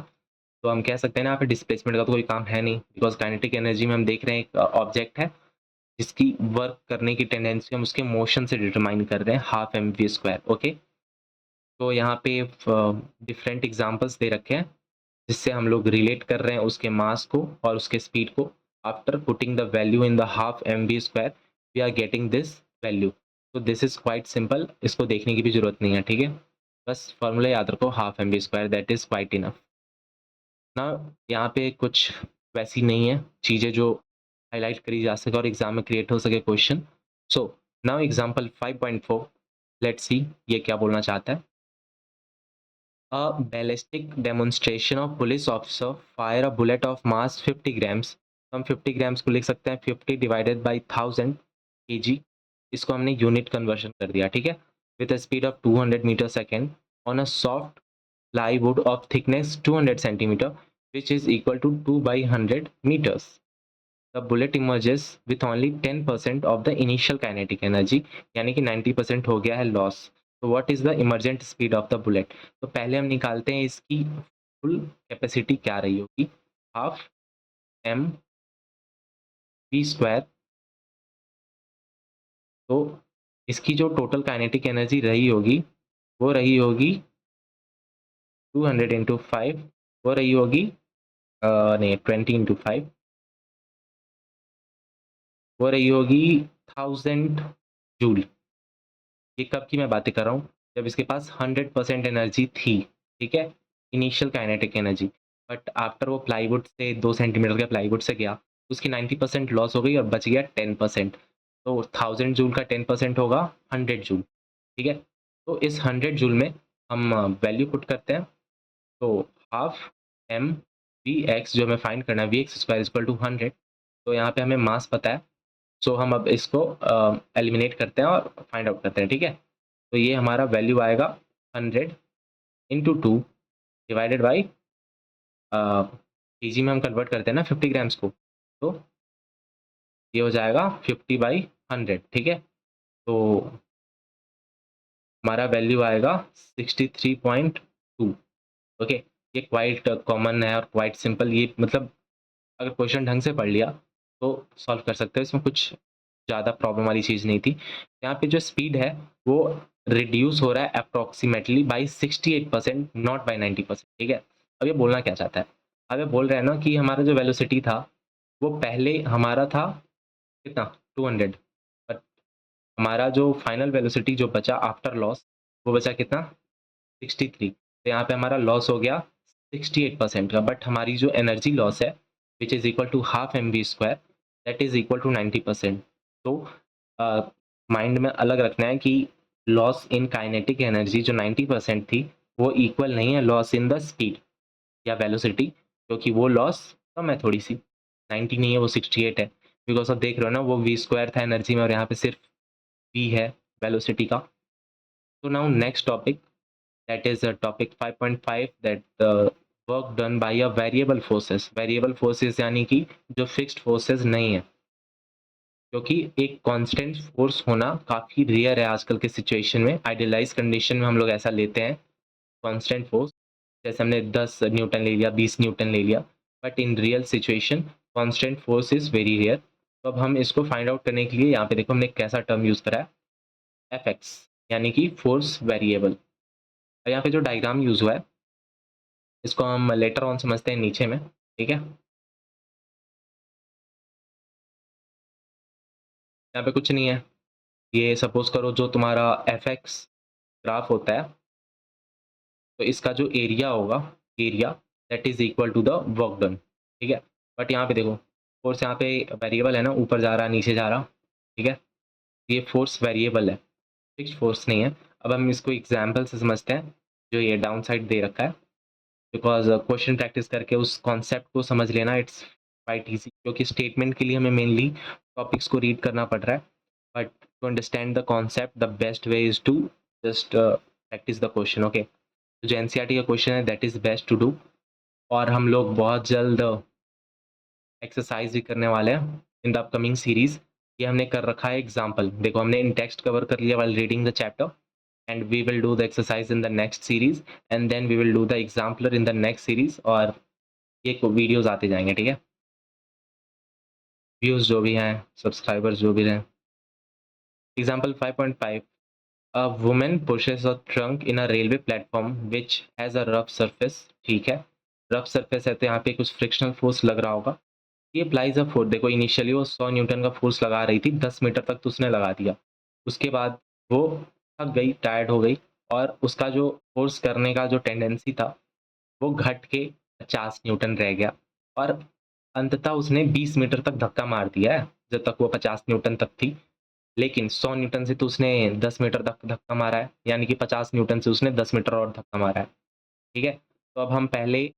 तो हम कह सकते हैं ना यहाँ पे डिस्प्लेसमेंट का तो कोई काम है नहीं, बिकॉज काइनेटिक एनर्जी में हम देख रहे हैं एक ऑब्जेक्ट है जिसकी वर्क करने की टेंडेंसी हम उसके मोशन से डिटरमाइन कर रहे हैं, half M we square, okay. तो यहाँ पे डिफरेंट एग्जांपल्स दे रखे हैं जिससे हम लोग रिलेट कर रहे हैं उसके मास को और उसके स्पीड को। After putting the value in the half M we square we are getting this value. तो दिस इज क्वाइट सिंपल, इसको देखने की भी जरूरत नहीं है, ठीक है। बस फॉर्मूला याद रखो, half M we square, that is quite enough ना। यहाँ पे कुछ वैसी नहीं है चीज़ें जो हाईलाइट करी जा सके और एग्जाम में क्रिएट हो सके question. So now example 5.4, let's see ये क्या बोलना चाहता है। A ballistic demonstration of police officer fire a bullet of mass 50 grams। तो हम 50 ग्राम्स को लिख सकते हैं 50 डिवाइडेड बाई 1000 kg। इसको हमने यूनिट कन्वर्जन कर दिया, ठीक है। With a speed of 200 metre second on a soft plywood of thickness 200 centimetre which is equal to 2/100 meters। The bullet emerges with only 10% of the initial kinetic energy, यानी कि 90% हो गया है लॉस। तो what is the emergent speed of the bullet. तो पहले हम निकालते हैं इसकी फुल कैपेसिटी क्या रही होगी, हाफ एम वी स्क्वायर। तो इसकी जो टोटल काइनेटिक एनर्जी रही होगी वो रही होगी 200 इंटू 5, वो रही होगी नहीं 20 इंटू 5, वो रही होगी 1000 जूल। ये कब की मैं बातें कर रहा हूँ, जब इसके पास 100% एनर्जी थी, ठीक है, initial kinetic energy. But after वो प्लाईवुड से 2 सेंटीमीटर के प्लाईवुड से गया, उसकी 90% लॉस हो गई और बच गया 10%। तो 1000 जूल का 10% होगा 100 जूल, ठीक है। तो इस 100 जूल में हम वैल्यू पुट करते हैं, तो हाफ एम वी एक्स जो हमें फाइंड करना है, V X square equal to 100। तो यहाँ पे हमें मास पता है, सो हम अब इसको एलिमिनेट करते हैं और फाइंड आउट करते हैं, ठीक है। तो ये हमारा वैल्यू आएगा 100 इंटू 2 डिवाइडेड बाई केजी में हम कन्वर्ट करते हैं ना 50 ग्राम्स को, तो ये हो जाएगा 50/100, ठीक है। तो हमारा वैल्यू आएगा 63.2, ओके। ये क्वाइट कॉमन है और क्वाइट सिंपल, ये मतलब अगर क्वेश्चन ढंग से पढ़ लिया तो सॉल्व कर सकते हो, इसमें कुछ ज़्यादा प्रॉब्लम वाली चीज़ नहीं थी। यहाँ पे जो स्पीड है वो रिड्यूस हो रहा है अप्रॉक्सीमेटली बाई 68%, नॉट बाई 90%, ठीक है। अब ये बोलना क्या चाहता है, अब ये बोल रहे हैं ना कि हमारा जो वेलोसिटी था वो पहले हमारा था कितना 200, बट हमारा जो फाइनल वेलोसिटी जो बचा आफ्टर लॉस वो बचा कितना 63। तो यहाँ पे हमारा लॉस हो गया 68% का, बट हमारी जो एनर्जी लॉस है which is equal to half M we square, that is equal to 90%। तो माइंड में अलग रखना है कि लॉस इन काइनेटिक एनर्जी जो 90% थी वो इक्वल नहीं है लॉस इन द स्पीड या वेलोसिटी, क्योंकि वो लॉस कम है थोड़ी सी, 90 नहीं है वो 68 है। बिकॉज आप देख रहे हो ना वो वी स्क्वायर था एनर्जी में और यहाँ पे सिर्फ वी है वेलोसिटी का। तो now next topic, that is topic 5.5, that the work done by a variable forces। variable forces यानी कि जो fixed forces नहीं है, क्योंकि एक कांस्टेंट फोर्स होना काफ़ी रेयर है आजकल के सिचुएशन में। आइडियलाइज कंडीशन में हम लोग ऐसा लेते हैं कांस्टेंट फोर्स, जैसे हमने 10 न्यूटन ले लिया, 20 न्यूटन ले लिया, but in real situation constant force is very rare. तो अब हम इसको फाइंड आउट करने के लिए यहाँ पे देखो हमने कैसा टर्म यूज़ करा है, एफ एक्स, यानी कि फोर्स वेरिएबल। यहाँ पे जो डायग्राम यूज़ हुआ है इसको हम लेटर ऑन समझते हैं नीचे में, ठीक है। यहाँ पे कुछ नहीं है, ये सपोज करो जो तुम्हारा एफ ग्राफ होता है, तो इसका जो एरिया होगा, area that is equal to the work done, ठीक है। बट यहाँ पे देखो फोर्स यहाँ पे वेरिएबल है ना, ऊपर जा रहा नीचे जा रहा, ठीक है। ये फोर्स वेरिएबल है, फिक्स्ड फोर्स नहीं है। अब हम इसको एग्जाम्पल से समझते हैं, जो ये डाउन साइड दे रखा है, बिकॉज क्वेश्चन प्रैक्टिस करके उस कॉन्सेप्ट को समझ लेना इट्स क्वाइट ईजी, क्योंकि स्टेटमेंट के लिए हमें मेनली टॉपिक्स को रीड करना पड़ रहा है, but to understand the concept the best way is to just practice the question, okay. जो एनसीईआरटी का क्वेश्चन है that is best to do, और हम लोग बहुत जल्द एक्सरसाइज भी करने वाले हैं इन द अपकमिंग सीरीज। ये हमने कर रखा है एग्जाम्पल, देखो हमने इन टेक्स्ट कवर कर लिया while reading the chapter, and we will do the exercise in the next series, and then we will do the exampler in the next series, और ये वीडियोस आते जाएंगे, ठीक है। व्यूज जो भी हैं, सब्सक्राइबर्स जो भी हैं। Example 5.5, a woman pushes a trunk in a railway platform which has a rough surface, ठीक है। रफ सरफेस है तो यहाँ पे कुछ फ्रिक्शनल फोर्स लग रहा होगा। ये अप्लाइज अ फोर्स, देखो इनिशियली वो 100 न्यूटन का फोर्स लगा रही थी, 10 मीटर तक तो उसने लगा दिया, उसके बाद वो थक गई, टायर्ड हो गई, और उसका जो फोर्स करने का जो टेंडेंसी था वो घट के 50 न्यूटन रह गया, और अंततः उसने 20 मीटर तक धक्का मार दिया है, जब तक वो 50 न्यूटन तक थी। लेकिन 100 न्यूटन से तो उसने 10 मीटर तक धक्का मारा है, यानी कि 50 न्यूटन से उसने 10 मीटर और धक्का मारा है, ठीक है। तो अब हम पहले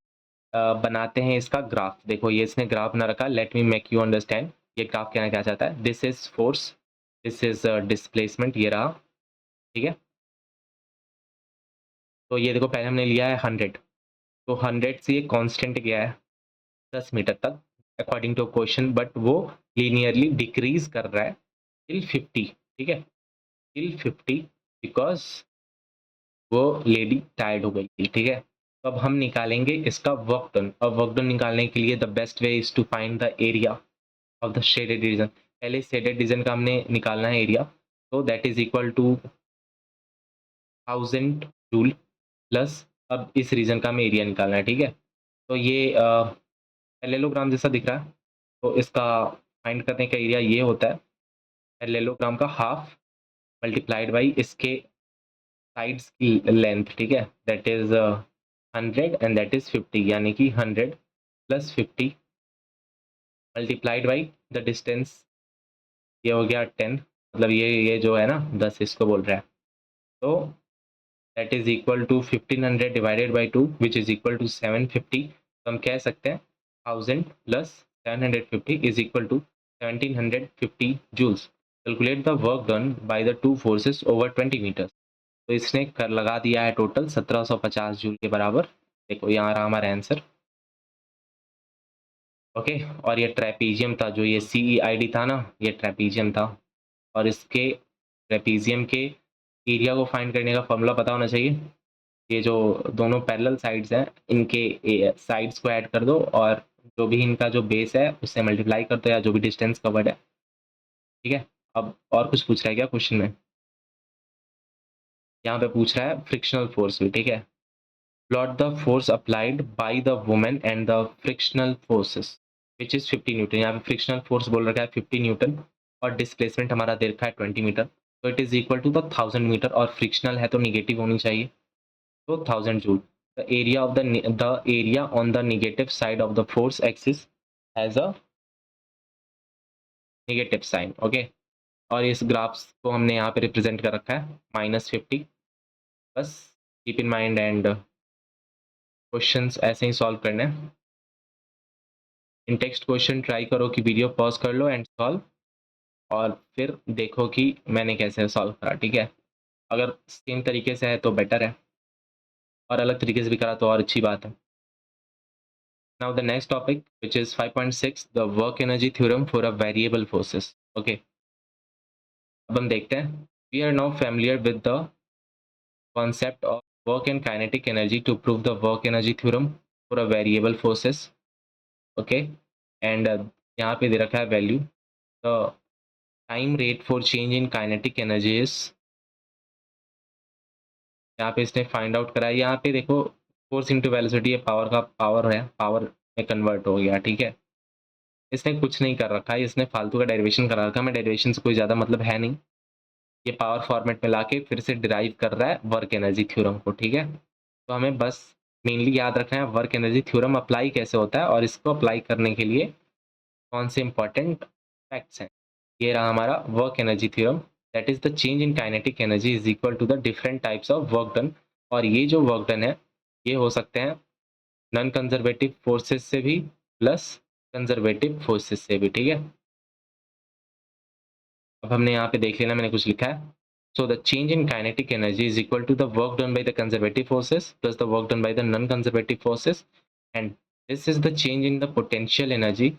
बनाते हैं इसका ग्राफ। देखो ये इसने ग्राफ ना रखा, let me make you understand ये ग्राफ कहना क्या चाहता है। This is force, this is displacement, ये रहा, ठीक है। तो ये देखो पहले हमने लिया है 100, तो 100 से ये कांस्टेंट गया है 10 मीटर तक अकॉर्डिंग टू क्वेश्चन, बट वो लीनियरली डिक्रीज कर रहा है टिल 50, ठीक है, टिल 50, बिकॉज वो लेडी टायर्ड हो गई थी, ठीक है। तो अब हम निकालेंगे इसका वर्क डन। अब वर्क डन निकालने के लिए the best way is to find the area of the shaded region. पहले शेडेड रीजन का हमने निकालना है एरिया, तो that is equal to 1000 joule plus, अब इस रीजन का हमें एरिया निकालना है, ठीक है। तो ये पैरेललोग्राम जैसा दिख रहा है, तो इसका फाइंड करने का एरिया ये होता है पैरेललोग्राम का हाफ मल्टीप्लाइड बाई इसके साइड्स की लेंथ, ठीक है, that is 100 and that is 50, यानी कि 100 plus 50 multiplied by the distance, ये हो गया 10, मतलब ये जो है ना 10 इसको बोल रहा है, तो that is equal to 1500 divided by 2 which is equal to 750। तो हम कह सकते हैं 1000 plus 750 is equal to 1750 joules. Calculate the work done by the two forces over 20 metre. तो इसने कर लगा दिया है टोटल 1750 जूल के बराबर। देखो यहाँ रहा हमारा आंसर, ओके। और ये ट्रेपीजियम था, जो ये CEID था ना, ये ट्रेपीजियम था, और इसके ट्रेपीजियम के एरिया को फाइंड करने का फॉर्मूला पता होना चाहिए। ये जो दोनों पैरेलल साइड्स हैं इनके साइड्स को ऐड कर दो, और जो भी इनका जो बेस है उससे मल्टीप्लाई कर दो, या जो भी डिस्टेंस कवर्ड है, ठीक है। अब और कुछ पूछ रहा है क्या क्वेश्चन में? यहाँ पे पूछ रहा है फ्रिक्शनल फोर्स भी, ठीक है। Plot the force applied by the women and the frictional forces which is 50 Newton. यहाँ पे फ्रिक्शनल फोर्स बोल रखा है 50 न्यूटन, और डिस्प्लेसमेंट हमारा दे रखा है 20 मीटर, तो it is equal to the 1000 metre, और फ्रिक्शनल है तो निगेटिव होनी चाहिए, तो 1000 joule. The area of the area on the negative side of the force axis has a negative sign, okay। और इस ग्राफ्स को हमने यहाँ पे रिप्रेजेंट कर रखा है -50, बस keep in mind, and questions ऐसे ही सॉल्व करने हैं। इन टेक्स्ट क्वेश्चन ट्राई करो कि वीडियो पॉज कर लो एंड सॉल्व, और फिर देखो कि मैंने कैसे सॉल्व करा, ठीक है। अगर सेम तरीके से है तो बेटर है, और अलग तरीके से भी करा तो और अच्छी बात है। Now the next topic, which is 5.6, the work energy theorem for a variable forces, okay। अब हम देखते हैं, we are now familiar with the concept of work and kinetic energy to prove the work energy theorem for a variable forces, okay। and यहाँ पे दे रखा है value, the time rate for change in kinetic energy is, यहाँ पे इसने find out करा है। यहाँ पे देखो फोर्स इंटू वेलोसिटी है, पावर का पावर है, पावर में कन्वर्ट हो गया, ठीक है। इसने कुछ नहीं कर रखा है, इसने फालतू का डेरिवेशन करा रखा है, मैं डेरिवेशन से कोई ज़्यादा मतलब है नहीं। ये पावर फॉर्मेट में लाके फिर से डिराइव कर रहा है वर्क एनर्जी थ्योरम को, ठीक है। तो हमें बस मेनली याद रखना है वर्क एनर्जी थ्योरम अप्लाई कैसे होता है और इसको अप्लाई करने के लिए कौन से इंपॉर्टेंट फैक्ट्स हैं। ये रहा हमारा work energy theorem, that is the change in kinetic energy is equal to the different types of work done. और ये जो वर्क डन है ये हो सकते हैं नॉन कंजर्वेटिव फोर्सेस से भी प्लस कंजर्वेटिव फोर्सेस से भी, ठीक है। अब हमने यहाँ पे देख लेना, मैंने कुछ लिखा है। So the change in kinetic energy is equal to the work done by the conservative forces plus the work done by the non conservative forces, and this is the change in the potential energy.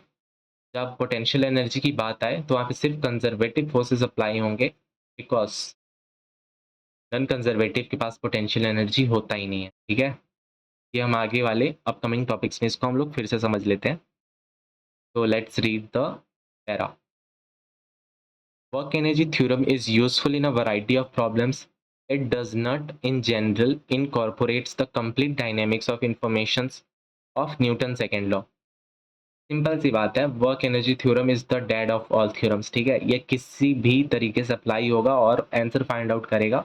जब potential energy की बात आए तो वहाँ पे सिर्फ conservative forces apply होंगे, because non conservative के पास पोटेंशियल एनर्जी होता ही नहीं है, ठीक है। ये हम आगे वाले अपकमिंग टॉपिक्स में इसको हम लोग फिर से समझ लेते हैं। तो let's read the para. Work energy theorem is useful in a variety of problems. It does not, in general, incorporates the complete dynamics of informations of Newton's second law. Simple सी बात है, work energy theorem is the dad of all theorems, ठीक है। ये किसी भी तरीके से अप्लाई होगा और आंसर फाइंड आउट करेगा,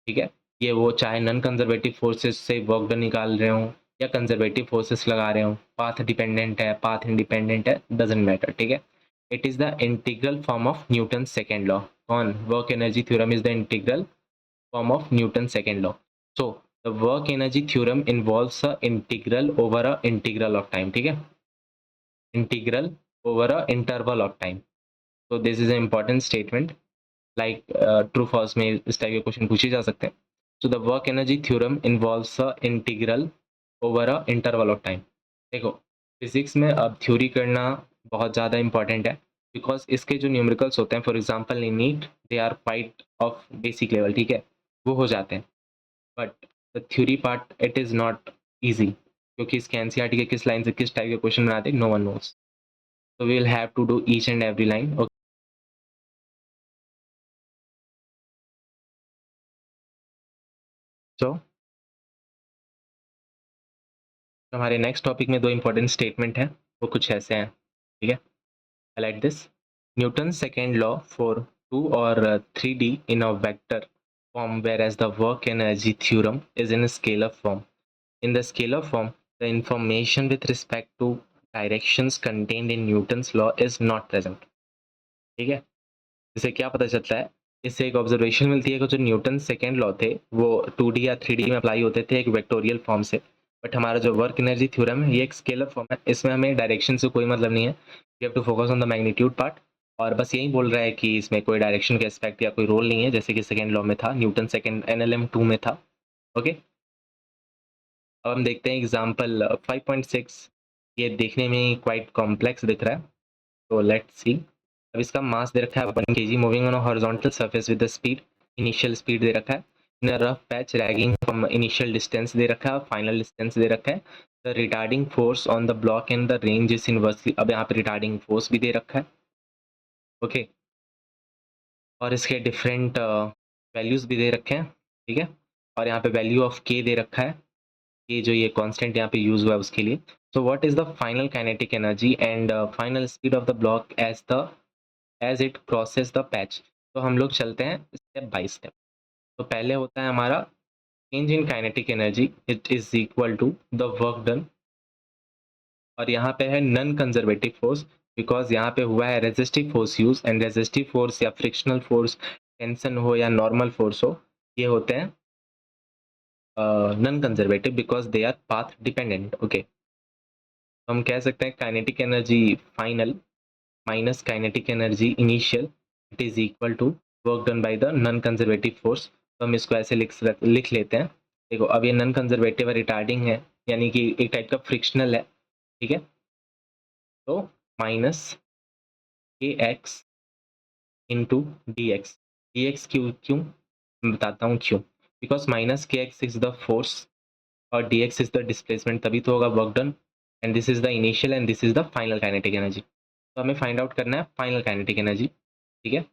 ठीक है। ये वो चाहे नॉन कंजर्वेटिव फोर्सेस से वर्क डन निकाल रहे हो या कंजर्वेटिव फोर्सेस लगा रहे हो, पाथ डिपेंडेंट है पाथ इंडिपेंडेंट है, डजंट मैटर, ठीक है। It is the integral form of Newton second law. कौन? Work energy theorem is the integral form of Newton second law. So the work energy theorem involves a integral over a integral of time, ठीक है। Integral over a interval of time. so this is an important statement, like true false में इस type के question पूछे जा सकते हैं। so the work energy theorem involves a integral over a interval of time। देखो फिजिक्स में अब थ्योरी करना बहुत ज़्यादा इंपॉर्टेंट है, बिकॉज इसके जो न्यूमेरिकल्स होते हैं for example in NEET they are quite of basic level, ठीक है, वो हो जाते हैं। But the theory part it is not easy, क्योंकि इसके एनसीईआरटी के किस लाइन से किस टाइप के क्वेश्चन बनाते हैं no one knows. so we will have to do each and every line, okay। so हमारे नेक्स्ट टॉपिक में दो इंपॉर्टेंट स्टेटमेंट हैं, वो कुछ ऐसे हैं, ठीक है। Highlight this. Newton second law for 2 और 3D in a vector form, whereas the work energy theorem is in a scalar form. In the scalar form, the information with respect to directions contained in Newton's law is not present, ठीक है। इससे क्या पता चलता है? इससे एक observation मिलती है कि जो न्यूटन सेकेंड लॉ थे वो 2D या 3D में अप्लाई होते थे एक वेक्टोरियल फॉर्म से, बट हमारा जो वर्क एनर्जी थ्योरम है ये एक स्केलर फॉर्म है, इसमें हमें डायरेक्शन से कोई मतलब नहीं है। We have to focus on the magnitude part, और बस यही बोल रहा है कि इसमें कोई डायरेक्शन का एस्पेक्ट या कोई रोल नहीं है, जैसे कि सेकेंड लॉ में था, न्यूटन सेकेंड NLM 2 में था, ओके। अब हम देखते हैं एग्जाम्पल 5.6। ये देखने में क्वाइट कॉम्प्लेक्स दिख रहा है, तो लेट्स सी। अब इसका मास दे रखा है 1 kg, moving on a horizontal surface with the speed, initial speed दे रखा है, in a rough patch ranging from initial distance दे रखा है, फाइनल डिस्टेंस दे रखा है, the retarding force on the block and the range is inversely. अब यहाँ पे रिटार्डिंग फोर्स भी दे रखा है, ओके, और इसके डिफरेंट वैल्यूज भी दे रखे हैं, ठीक है। और यहाँ पे वैल्यू ऑफ के दे रखा है, ये जो ये कांस्टेंट यहाँ पे यूज हुआ है उसके लिए। So what is the final kinetic energy and final speed of the block as it crosses the patch. तो हम लोग चलते हैं स्टेप बाय स्टेप। तो पहले होता है हमारा change in kinetic energy, it is equal to the work done, और यहाँ पे है नॉन कंजर्वेटिव फोर्स, बिकॉज यहाँ पे हुआ है resistive force use, and resistive force या फ्रिक्शनल फोर्स, टेंशन हो या नॉर्मल फोर्स हो, ये होते हैं non conservative because they are path dependent, okay. हम कह सकते हैं kinetic energy final minus kinetic energy initial, it is equal to work done by the non conservative force. तो हम इसको ऐसे लिख लेते हैं। देखो अब ये नॉन कंजर्वेटिव रिटार्डिंग है, यानी कि एक टाइप का फ्रिक्शनल है, ठीक है। तो माइनस के x into D x. D x क्यों मैं बताता हूँ क्यों। बिकॉज माइनस के एक्स इज द फोर्स और D x is the displacement, तभी तो होगा work done, and this is the initial and this is the final kinetic energy. तो हमें फाइंड आउट करना है फाइनल काइनेटिक एनर्जी, ठीक है।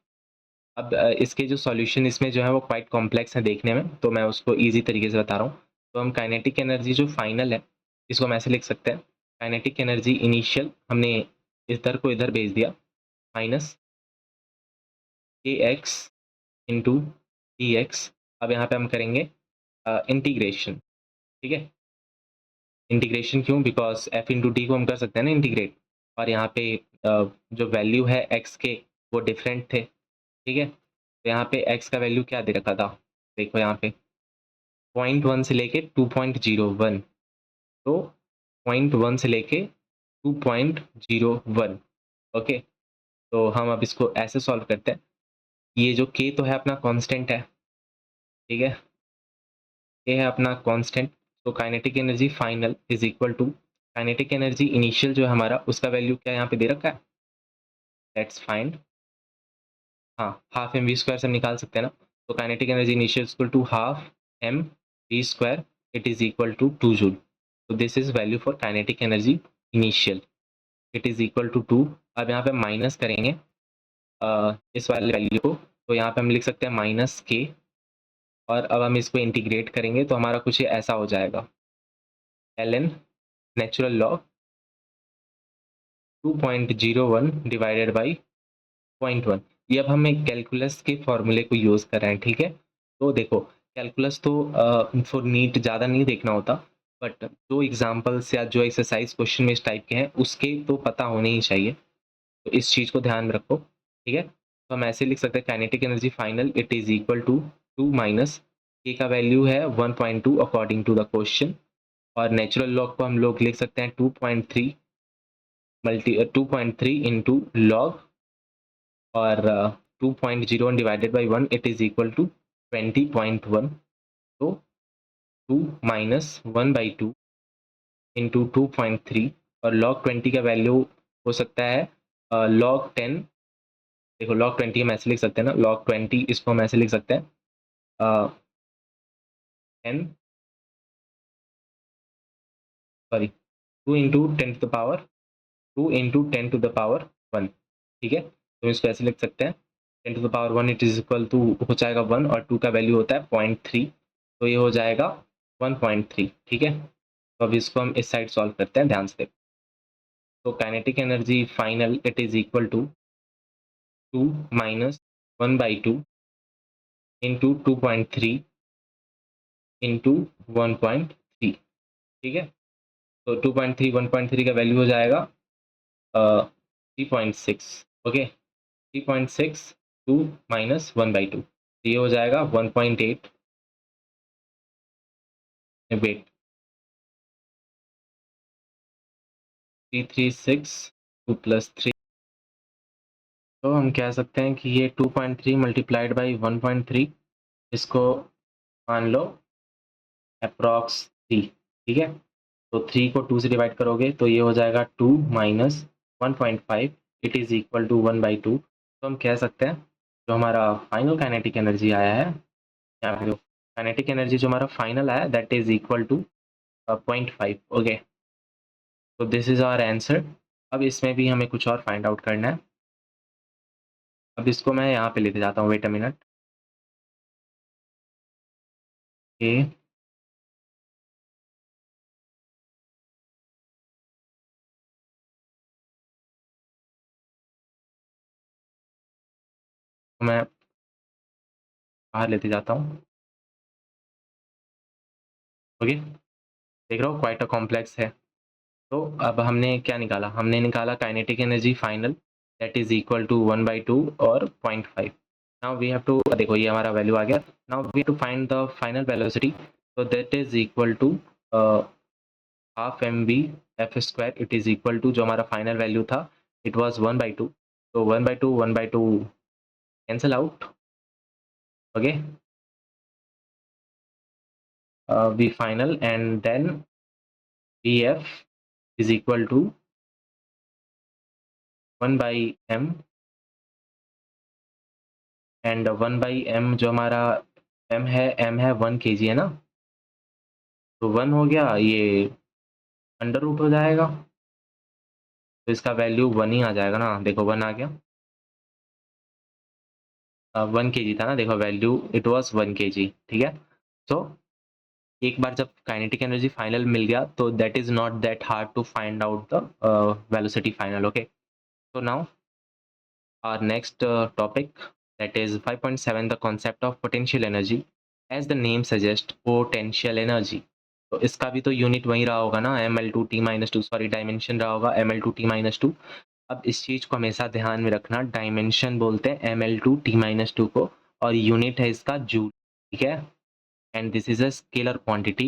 अब इसके जो सॉल्यूशन इसमें जो है वो क्वाइट कॉम्प्लेक्स है देखने में, तो मैं उसको इजी तरीके से बता रहा हूँ। तो हम काइनेटिक एनर्जी जो फाइनल है इसको हम ऐसे लिख सकते हैं, काइनेटिक एनर्जी इनिशियल हमने इधर को इधर भेज दिया, माइनस के एक्स इंटू डी एक्स। अब यहाँ पे हम करेंगे इंटीग्रेशन, ठीक है। इंटीग्रेशन क्यों? बिकॉज एफ इंटू डी को हम कर सकते हैं ना इंटीग्रेट, और यहाँ पे जो वैल्यू है एक्स के वो डिफरेंट थे, ठीक है। तो यहाँ पे एक्स का वैल्यू क्या दे रखा था, देखो यहाँ पे 0.1 से लेके 2.01, तो 0.1 से लेके 2.01, ओके। तो हम अब इसको ऐसे सॉल्व करते हैं, ये जो k तो है अपना कांस्टेंट है, ठीक है, ये है अपना कांस्टेंट। तो kinetic energy final is equal to kinetic energy initial जो है हमारा, उसका वैल्यू क्या यहाँ पे दे रखा है, लेट्स फाइंड। हाँ, हाफ एम वी स्क्वायर से हम निकाल सकते हैं ना। तो kinetic energy initial equal to half M we square, it is equal to 2 joule. तो this is value for kinetic energy initial, it is equal to 2। अब यहाँ पे माइनस करेंगे इस वाले वैल्यू को, तो यहाँ पे हम लिख सकते हैं माइनस के, और अब हम इसको इंटीग्रेट करेंगे तो हमारा कुछ ऐसा हो जाएगा, ln natural log 2.01 divided by 0.1। ये अब हम एक कैलकुलस के फॉर्मूले को यूज़ कर रहे हैं, ठीक है। तो देखो कैलकुलस तो फॉर नीट ज़्यादा नहीं देखना होता, बट जो एग्जाम्पल्स या जो एक्सरसाइज क्वेश्चन में इस टाइप के हैं उसके तो पता होने ही चाहिए, तो इस चीज़ को ध्यान में रखो, ठीक है। तो हम ऐसे लिख सकते हैं kinetic energy final it is equal to 2 minus K का वैल्यू है 1.2 अकॉर्डिंग टू द क्वेश्चन, और नेचुरल लॉग को हम लोग लिख सकते हैं 2.3 2.3 इंटू लॉग, और 2.01 divided by 1 it is equal to 20.1। तो 2 माइनस 1/2 इंटू 2.3, और लॉग 20 का वैल्यू हो सकता है लॉग 10। देखो लॉग 20 हम ऐसे लिख सकते हैं ना, लॉग 20 इसको हम ऐसे लिख सकते हैं 10 sorry 2 into 10 to the power 2 into 10 to the power 1, ठीक है। तो इसको ऐसे लिख सकते हैं 10 to the power 1 it is equal to हो जाएगा 1, और 2 का वैल्यू होता है 0.3, तो ये हो जाएगा 1.3, ठीक है। तो अब इसको हम इस साइड सॉल्व करते हैं, ध्यान से देखो। तो kinetic energy final it is equal to 2 minus 1/2 into 2.3 into 1.3, ठीक है। तो 2.3 1.3 का वैल्यू हो जाएगा 3.6, ओके। 3.6 2 माइनस 1/2, ये हो जाएगा 1.8 वेट 336 2 प्लस 3। तो हम कह सकते हैं कि ये 2.3 मल्टीप्लाइड बाई 1.3, इसको मान लो अप्रॉक्स 3, ठीक है। तो 3 को 2 से डिवाइड करोगे तो ये हो जाएगा 2 minus 1.5 it is equal to 1/2। तो हम कह सकते हैं जो हमारा फाइनल काइनेटिक एनर्जी आया है, यहाँ पे काइनेटिक एनर्जी जो हमारा फाइनल आया that is equal to 0.5, okay. तो दिस इज आवर आंसर। अब इसमें भी हमें कुछ और फाइंड आउट करना है। अब इसको मैं यहाँ पे लेते जाता हूँ, वेट अ मिनट, ए मैं बाहर लेते जाता हूँ, ओके। देख रहा हूँ क्वाइट अ कॉम्प्लेक्स है। तो अब हमने क्या निकाला, हमने निकाला kinetic energy final that is equal to 1/2 और 0.5। नाउ वी हैव टू, देखो ये हमारा वैल्यू आ गया। Now we have to find the final velocity, so that is equal to half M V F square it is equal to, जो हमारा final value था it was 1/2, तो 1/2 cancel out, okay. V final and then V F is equal to 1/m, and 1/m जो हमारा m है 1 kg है ना, तो 1 हो गया, ये अंडर रूट हो जाएगा, तो इसका वैल्यू 1 ही आ जाएगा ना, देखो 1 आ गया। 1 kg था ना, देखो वैल्यू इट वाज 1 kg, ठीक है। तो एक बार जब काइनेटिक एनर्जी फाइनल मिल गया तो that is not that hard to find out the velocity final, okay. So now our next topic, that is 5.7, the concept of potential energy. As the name suggests, potential energy. तो इसका भी तो unit वही रहा होगा ना, ml2t-2, sorry dimension रहा होगा ml2t-2। अब इस चीज को हमेशा ध्यान में रखना, डायमेंशन बोलते हैं ml2t-2 को, और यूनिट है इसका जूल, ठीक है। and this is a scalar quantity.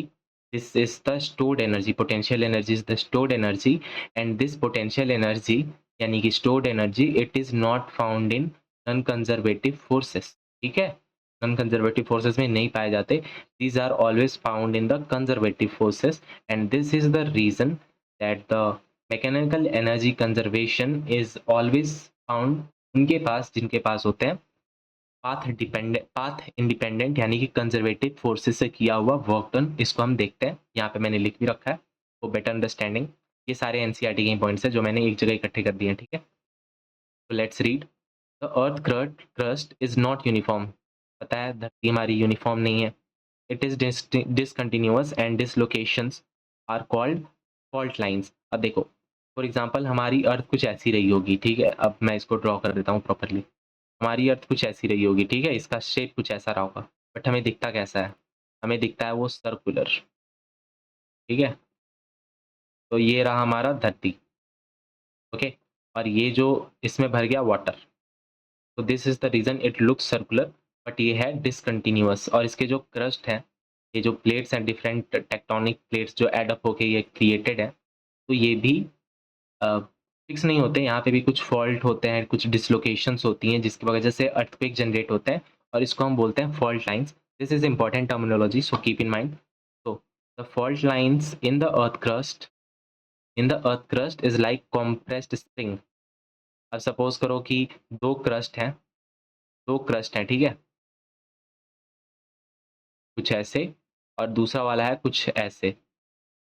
This is the stored energy. Potential energy is the stored energy, and this potential energy यानी कि stored energy, it is not found in non conservative forces, ठीक है। non conservative forces में नहीं पाए जाते, these are always found in the conservative forces, and this is the reason that the mechanical energy conservation is always found उनके पास जिनके पास होते हैं पाथ इंडिपेंडेंट यानी कि कंजर्वेटिव फोर्सेस से किया हुआ वर्क डन। इसको हम देखते हैं, यहाँ पे मैंने लिख भी रखा है वो बेटर अंडरस्टैंडिंग। ये सारे एनसीईआरटी के पॉइंट्स हैं जो मैंने एक जगह इकट्ठे कर दिए हैं, ठीक है। तो let's read. The earth crust is not uniform. पता है धरती हमारी यूनिफॉर्म नहीं है। It is discontinuous and dislocations are called fault lines. अब देखो फॉर एग्जांपल हमारी अर्थ कुछ ऐसी रही होगी, ठीक है। अब मैं इसको ड्रॉ कर देता हूँ प्रॉपरली। हमारी अर्थ कुछ ऐसी रही होगी, ठीक है, इसका शेप कुछ ऐसा रहा होगा, बट हमें दिखता कैसा है? हमें दिखता है वो सर्कुलर, ठीक है। तो ये रहा हमारा धरती, ओके, और ये जो इसमें भर गया वाटर। तो this is the reason it looks circular, but ये है डिसकंटिन्यूअस। और इसके जो क्रस्ट है, ये जो प्लेट्स हैं, डिफरेंट टेक्टोनिक प्लेट्स जो एड अप होके ये क्रिएटेड है, तो ये भी फिक्स नहीं होते। यहाँ पे भी कुछ फॉल्ट होते हैं, कुछ डिसलोकेशंस होती हैं जिसकी वजह से अर्थक्वेक जनरेट होते हैं, और इसको हम बोलते हैं fault lines. This is important terminology, so keep in mind. तो the fault lines in the earth crust is like compressed spring. अब सपोज करो कि दो क्रस्ट हैं, ठीक है, कुछ ऐसे, और दूसरा वाला है कुछ ऐसे,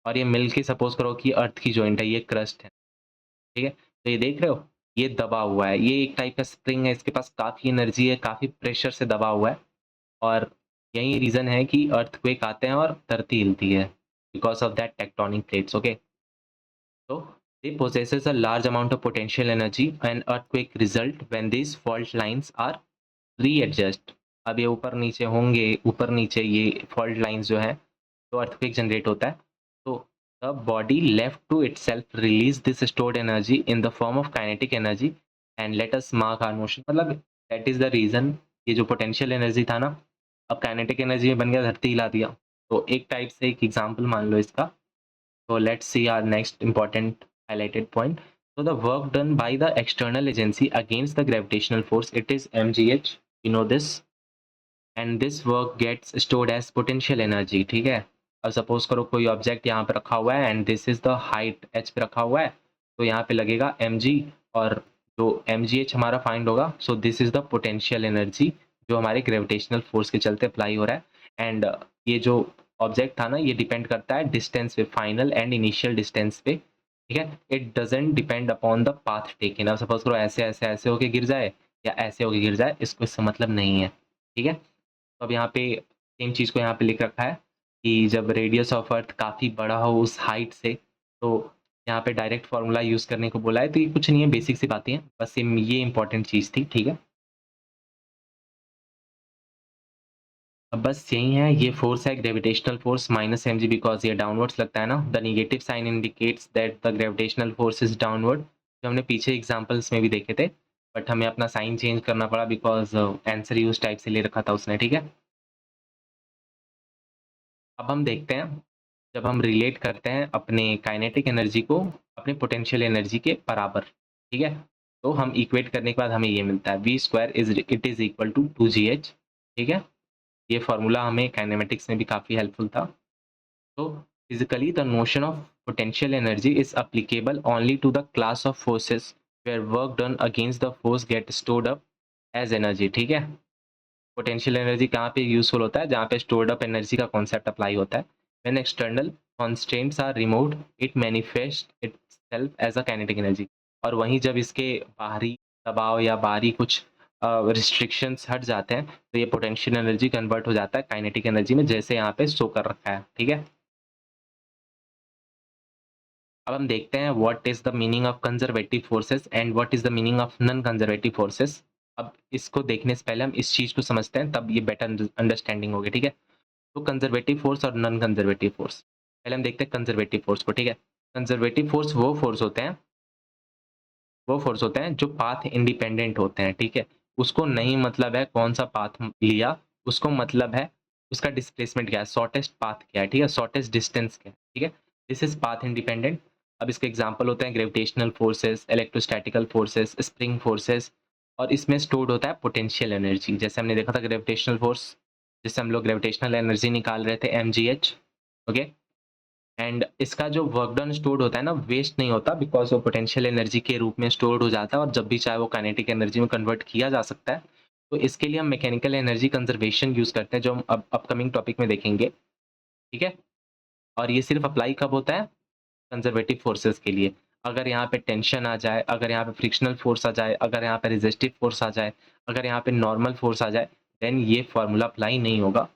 और ये मिलके सपोज करो कि अर्थ की जॉइंट है, ये क्रस्ट है, ठीक है। तो ये देख रहे हो, ये दबा हुआ है, ये एक टाइप का स्प्रिंग है, इसके पास काफ़ी एनर्जी है, काफ़ी प्रेशर से दबा हुआ है, और यही रीज़न है कि अर्थक्वेक आते हैं और धरती हिलती है, because of that tectonic plates, okay. तो they possesses a large amount of potential energy and earthquake result when these fault lines are readjust। अब ये ऊपर नीचे होंगे, ऊपर नीचे ये फॉल्ट लाइंस जो है, तो अर्थक्वेक जनरेट होता है। तो the body left to itself release this stored energy in the form of kinetic energy and let us mark our motion. मतलब दैट इज द रीजन, ये जो पोटेंशियल एनर्जी था ना, अब काइनेटिक एनर्जी में बन गया, धरती हिला दिया। तो एक टाइप से एक एग्जाम्पल मान लो इसका। तो let's see our next important highlighted point. So the work done by the external agency against the gravitational force, it is mgh, you know this, and this work gets stored as potential energy, ठीक है। अब suppose करो कोई object यहाँ पे रखा हुआ है and this is the height h पे रखा हुआ है, तो यहाँ पे लगेगा mg, और जो mgh हमारा फाइंड होगा, सो this is the potential energy जो हमारे ग्रेविटेशनल फोर्स के चलते अप्लाई हो रहा है। एंड ये जो ऑब्जेक्ट था ना, ये डिपेंड करता है डिस्टेंस पे, फाइनल एंड इनिशियल डिस्टेंस पे, ठीक है। It doesn't depend upon the path taken. अब सपोज करो ऐसे ऐसे ऐसे होके गिर जाए या ऐसे होके गिर जाए, इसको इससे मतलब नहीं है, ठीक है। तो अब यहाँ पे सेम चीज़ को यहाँ पे लिख रखा है कि जब रेडियस ऑफ अर्थ काफ़ी बड़ा हो उस हाइट से, तो यहाँ पे डायरेक्ट फार्मूला यूज़ करने को बोला है। तो ये कुछ नहीं है, बेसिक सी बातें हैं, बस ये इंपॉर्टेंट चीज़ थी, ठीक है। अब बस यही है, ये फोर्स है gravitational force minus mg, because ये डाउनवर्ड्स लगता है ना। The negative sign indicates that the gravitational force is downward, जो हमने पीछे एग्जांपल्स में भी देखे थे, बट हमें अपना साइन चेंज करना पड़ा बिकॉज आंसर ही उस टाइप से ले रखा था उसने, ठीक है। अब हम देखते हैं, जब हम रिलेट करते हैं अपने काइनेटिक एनर्जी को अपने पोटेंशियल एनर्जी के बराबर, ठीक है, तो हम इक्वेट करने के बाद हमें ये मिलता है v² इज 2gh, ठीक है। ये फार्मूला हमें काइनेमेटिक्स में भी काफ़ी हेल्पफुल था। तो physically the notion of potential energy is applicable only to the class of forces where work done against the force get stored up as energy, ठीक है। पोटेंशियल एनर्जी कहाँ पे यूजफुल होता है? जहाँ पे स्टोर्ड अप एनर्जी का concept apply होता है। When external constants are removed it manifest itself as a kinetic energy. और वहीं जब इसके बाहरी दबाव या बाहरी कुछ रिस्ट्रिक्शंस हट जाते हैं, तो ये पोटेंशियल एनर्जी कन्वर्ट हो जाता है काइनेटिक एनर्जी में, जैसे यहाँ पे शो कर रखा है, ठीक है। अब हम देखते हैं what is the meaning of conservative forces and what is the meaning of non conservative forces. अब इसको देखने से पहले हम इस चीज को समझते हैं, तब ये बेटर अंडरस्टैंडिंग होगी, ठीक है। तो कंजर्वेटिव फोर्स और नॉन कंजर्वेटिव फोर्स, पहले हम देखते हैं कंजर्वेटिव फोर्स को, ठीक है। कंजर्वेटिव फोर्स वो फोर्स होते हैं जो पाथ इंडिपेंडेंट होते हैं, ठीक है। उसको नहीं मतलब है कौन सा पाथ लिया, उसको मतलब है उसका डिस्प्लेसमेंट क्या है, शॉर्टेस्ट पाथ क्या है, ठीक है, शॉर्टेस्ट डिस्टेंस क्या है, ठीक है। This is path independent. अब इसके एग्जांपल होते हैं gravitational forces, electrostatical forces, spring forces, और इसमें स्टोर्ड होता है पोटेंशियल एनर्जी। जैसे हमने देखा था ग्रेविटेशनल फोर्स, जिससे हम लोग ग्रेविटेशनल एनर्जी निकाल रहे थे, mgh, ओके। एंड इसका जो वर्क डन स्टोर्ड होता है ना, वेस्ट नहीं होता, बिकॉज वो पोटेंशियल एनर्जी के रूप में स्टोर्ड हो जाता है, और जब भी चाहे वो काइनेटिक एनर्जी में कन्वर्ट किया जा सकता है। तो इसके लिए हम मैकेनिकल एनर्जी कंजर्वेशन यूज करते हैं, जो हम अब अपकमिंग टॉपिक में देखेंगे, ठीक है। और ये सिर्फ अप्लाई कब होता है, कंजर्वेटिव फोर्सेस के लिए। अगर यहाँ पे टेंशन आ जाए, अगर यहाँ पे फ्रिक्शनल फोर्स आ जाए, अगर यहाँ पे रेजिस्टिव फोर्स आ जाए, अगर यहाँ पे नॉर्मल फोर्स आ जाए, देन ये फॉर्मूला अप्लाई नहीं होगा।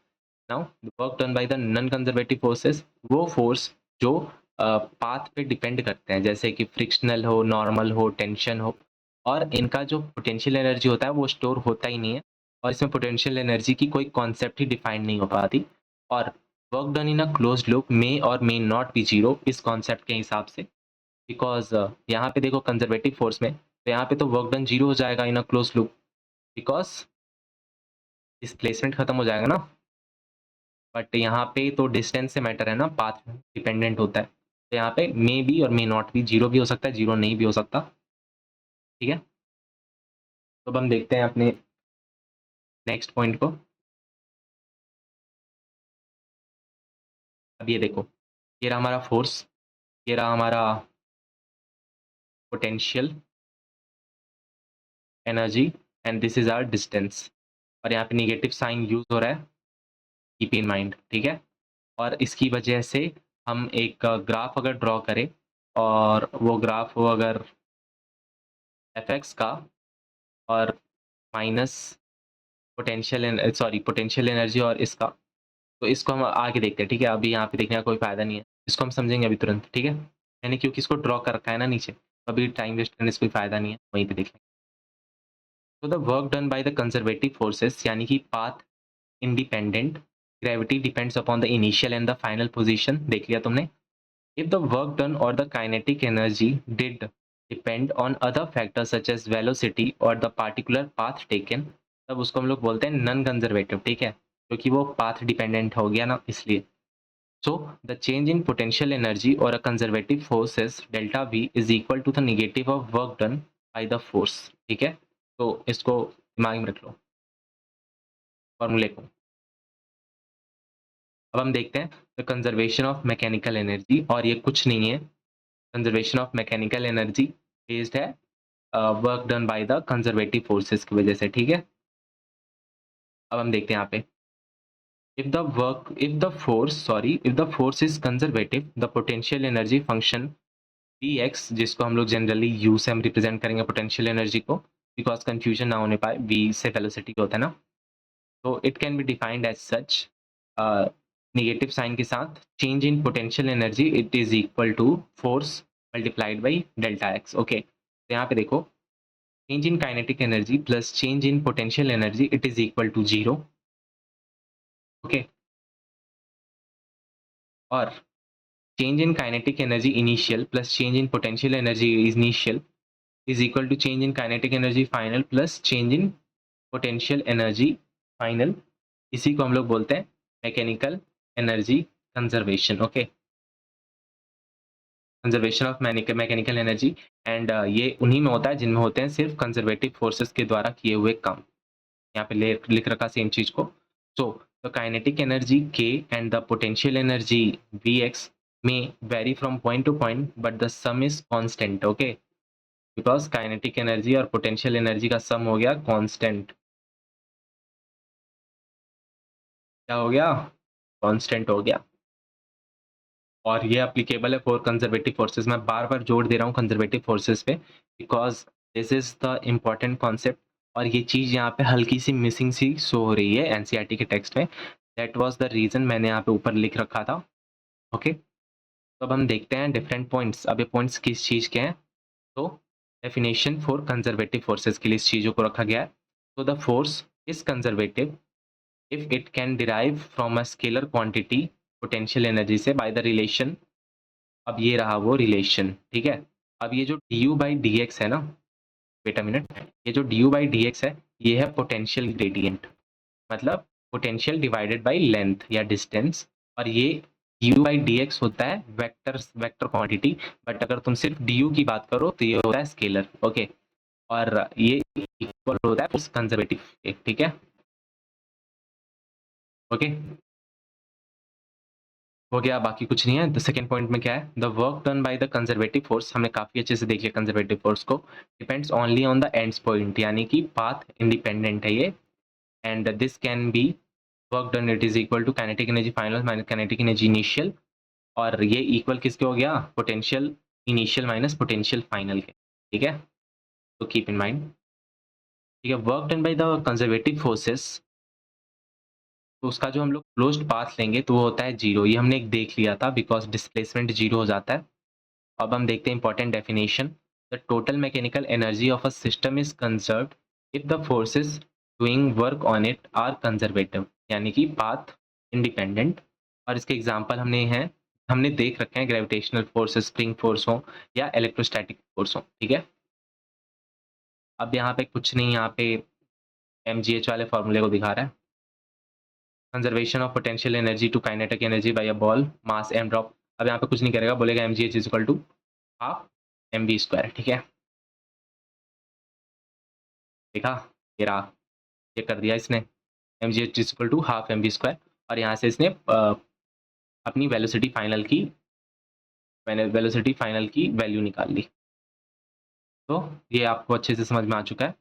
Now the work done by the non conservative forces, वो फोर्स जो पाथ पे डिपेंड करते हैं, जैसे कि फ्रिक्शनल हो, नॉर्मल हो, टेंशन हो, और इनका जो पोटेंशियल एनर्जी होता है वो स्टोर होता ही नहीं है, और इसमें पोटेंशियल एनर्जी की कोई कॉन्सेप्ट ही डिफाइन नहीं हो पाती। और work done in a closed loop may और मे नॉट बी जीरो इस कॉन्सेप्ट के हिसाब से, बिकॉज यहाँ पे देखो कंजर्वेटिव फोर्स में, तो यहाँ पे तो वर्क डन जीरो हो जाएगा in a close loop, because displacement खत्म हो जाएगा ना। बट यहाँ पे तो डिस्टेंस से मैटर है ना, पाथ डिपेंडेंट होता है, तो यहाँ पे मे बी और मे नॉट बी, जीरो भी हो सकता है, जीरो नहीं भी हो सकता, ठीक है। तो अब हम देखते हैं अपने नेक्स्ट पॉइंट को। अब ये देखो, ये रहा हमारा फोर्स, ये रहा हमारा potential energy, and this is our distance, और यहाँ पे निगेटिव साइन यूज हो रहा है, कीप इन माइंड, ठीक है। और इसकी वजह से हम एक ग्राफ अगर ड्रॉ करें, और वो ग्राफ हो अगर एफ एक्स का, और माइनस पोटेंशियल एनर्जी और इसका, तो इसको हम आगे देखते हैं, ठीक है। अभी यहाँ पे देखने का कोई फायदा नहीं है, इसको हम समझेंगे अभी तुरंत, ठीक है। मैंने क्योंकि इसको ड्रॉ कर रखा है ना नीचे, तो अभी टाइम वेस्ट करने से कोई फायदा नहीं है, वहीं पे देख लेंगे। तो the work done by the conservative forces, यानी कि path independent, gravity depends upon the initial and the final position, देख लिया तुमने। इफ द वर्क डन और the kinetic energy did depend on other factors such as velocity और the particular path taken, तब उसको हम लोग बोलते हैं नॉन कंजर्वेटिव, ठीक है, क्योंकि वो पाथ डिपेंडेंट हो गया ना, इसलिए। So the change in potential energy or a conservative force is delta V is equal to the negative of work done by the force, ठीक है। तो इसको दिमाग में रख लो, फॉर्मूले को। अब हम देखते हैं the conservation of mechanical energy, और ये कुछ नहीं है, conservation of mechanical energy based है work done by the conservative forces की वजह से, ठीक है। अब हम देखते हैं यहाँ पे, if the force is conservative, the potential energy function Vx, जिसको हम लोग जनरली U से हम रिप्रेजेंट करेंगे पोटेंशियल एनर्जी को, बिकॉज कंफ्यूजन ना होने पाए, V से वेलोसिटी होता है ना, तो it can be defined as such, negative sign के साथ, change in potential energy it is equal to force multiplied by delta X, okay. तो यहाँ पे देखो, change in kinetic energy plus change in potential energy it is equal to zero, okay. और change in kinetic energy initial plus change in potential energy initial is equal to change in kinetic energy final plus change in potential energy final, इसी को हम लोग बोलते हैं mechanical energy conservation, okay, conservation of mechanical energy. And ये उन्हीं में होता है जिनमें होते हैं सिर्फ कंजर्वेटिव फोर्सेस के द्वारा किए हुए काम, यहाँ पे लिख रखा सेम चीज को। So the kinetic energy K and the potential energy Vx may vary from point to point, but the sum is constant, okay, because kinetic energy और पोटेंशियल एनर्जी का सम हो गया कांस्टेंट, क्या हो गया, कांस्टेंट हो गया। और ये एप्लीकेबल है फॉर कंजर्वेटिव फोर्सेस, मैं बार बार जोड़ दे रहा हूँ कंजर्वेटिव फोर्सेस पे, because this is the important concept, और ये चीज़ यहाँ पे हल्की सी मिसिंग सी शो हो रही है एनसीईआरटी के टेक्स्ट में, दैट वाज द रीज़न मैंने यहाँ पे ऊपर लिख रखा था, ओके। तो अब हम देखते हैं डिफरेंट पॉइंट्स। अब ये पॉइंट्स किस चीज़ के हैं? तो डेफिनेशन फॉर कंजर्वेटिव फोर्सेस के लिए इस चीज़ों को रखा गया है। तो the force is conservative if it can derive from a scalar quantity potential energy से बाय द रिलेशन। अब ये रहा वो रिलेशन, ठीक है। अब ये जो du बाई डी एक्स है ना, वेट अ मिनट, ये जो du बाई डी एक्स है, ये है पोटेंशियल ग्रेडियंट, मतलब पोटेंशियल डिवाइडेड बाय लेंथ या डिस्टेंस। और ये du बाई डी एक्स होता है वेक्टर क्वांटिटी। बट अगर तुम सिर्फ du की बात करो तो ये होता है स्केलर, ओके। और ये इक्वल होता है कंजर्वेटिव, ठीक है, ओके, हो गया, बाकी कुछ नहीं है। द सेकंड पॉइंट में क्या है? The work done by the conservative force, हमने काफी अच्छे से देख लिया कंजर्वेटिव फोर्स को, depends only on the ends point, यानी कि पाथ इंडिपेंडेंट है ये। And this can be work done it is equal to kinetic energy final minus kinetic energy initial. और ये इक्वल किसके हो गया? Potential initial minus potential final के, ठीक है। तो कीप इन माइंड, ठीक है। Work done by the conservative forces, तो उसका जो हम लोग क्लोज्ड पाथ लेंगे तो वो होता है जीरो। ये हमने एक देख लिया था, बिकॉज डिस्प्लेसमेंट जीरो हो जाता है। अब हम देखते हैं important definition. The total mechanical energy of a system is conserved if the forces doing work on it are conservative, यानी कि पाथ इंडिपेंडेंट। और इसके एग्जांपल हमने देख रखे हैं, ग्रेविटेशनल फोर्स, स्प्रिंग फोर्स हो या इलेक्ट्रोस्टैटिक फोर्स हो, ठीक है। अब यहाँ पे कुछ नहीं, यहाँ पे mgh वाले फॉर्मूले को दिखा रहा है, conservation of potential energy to kinetic energy by a ball mass m drop. अब यहाँ पे कुछ नहीं करेगा, बोलेगा mgh is equal to half mv square, ठीक है। देखा, ये रहा, ये कर दिया इसने, mgh is equal to half mv square. और यहाँ से इसने अपनी वेलोसिटी फाइनल की वैल्यू निकाल ली। तो ये आपको अच्छे से समझ में आ चुका है।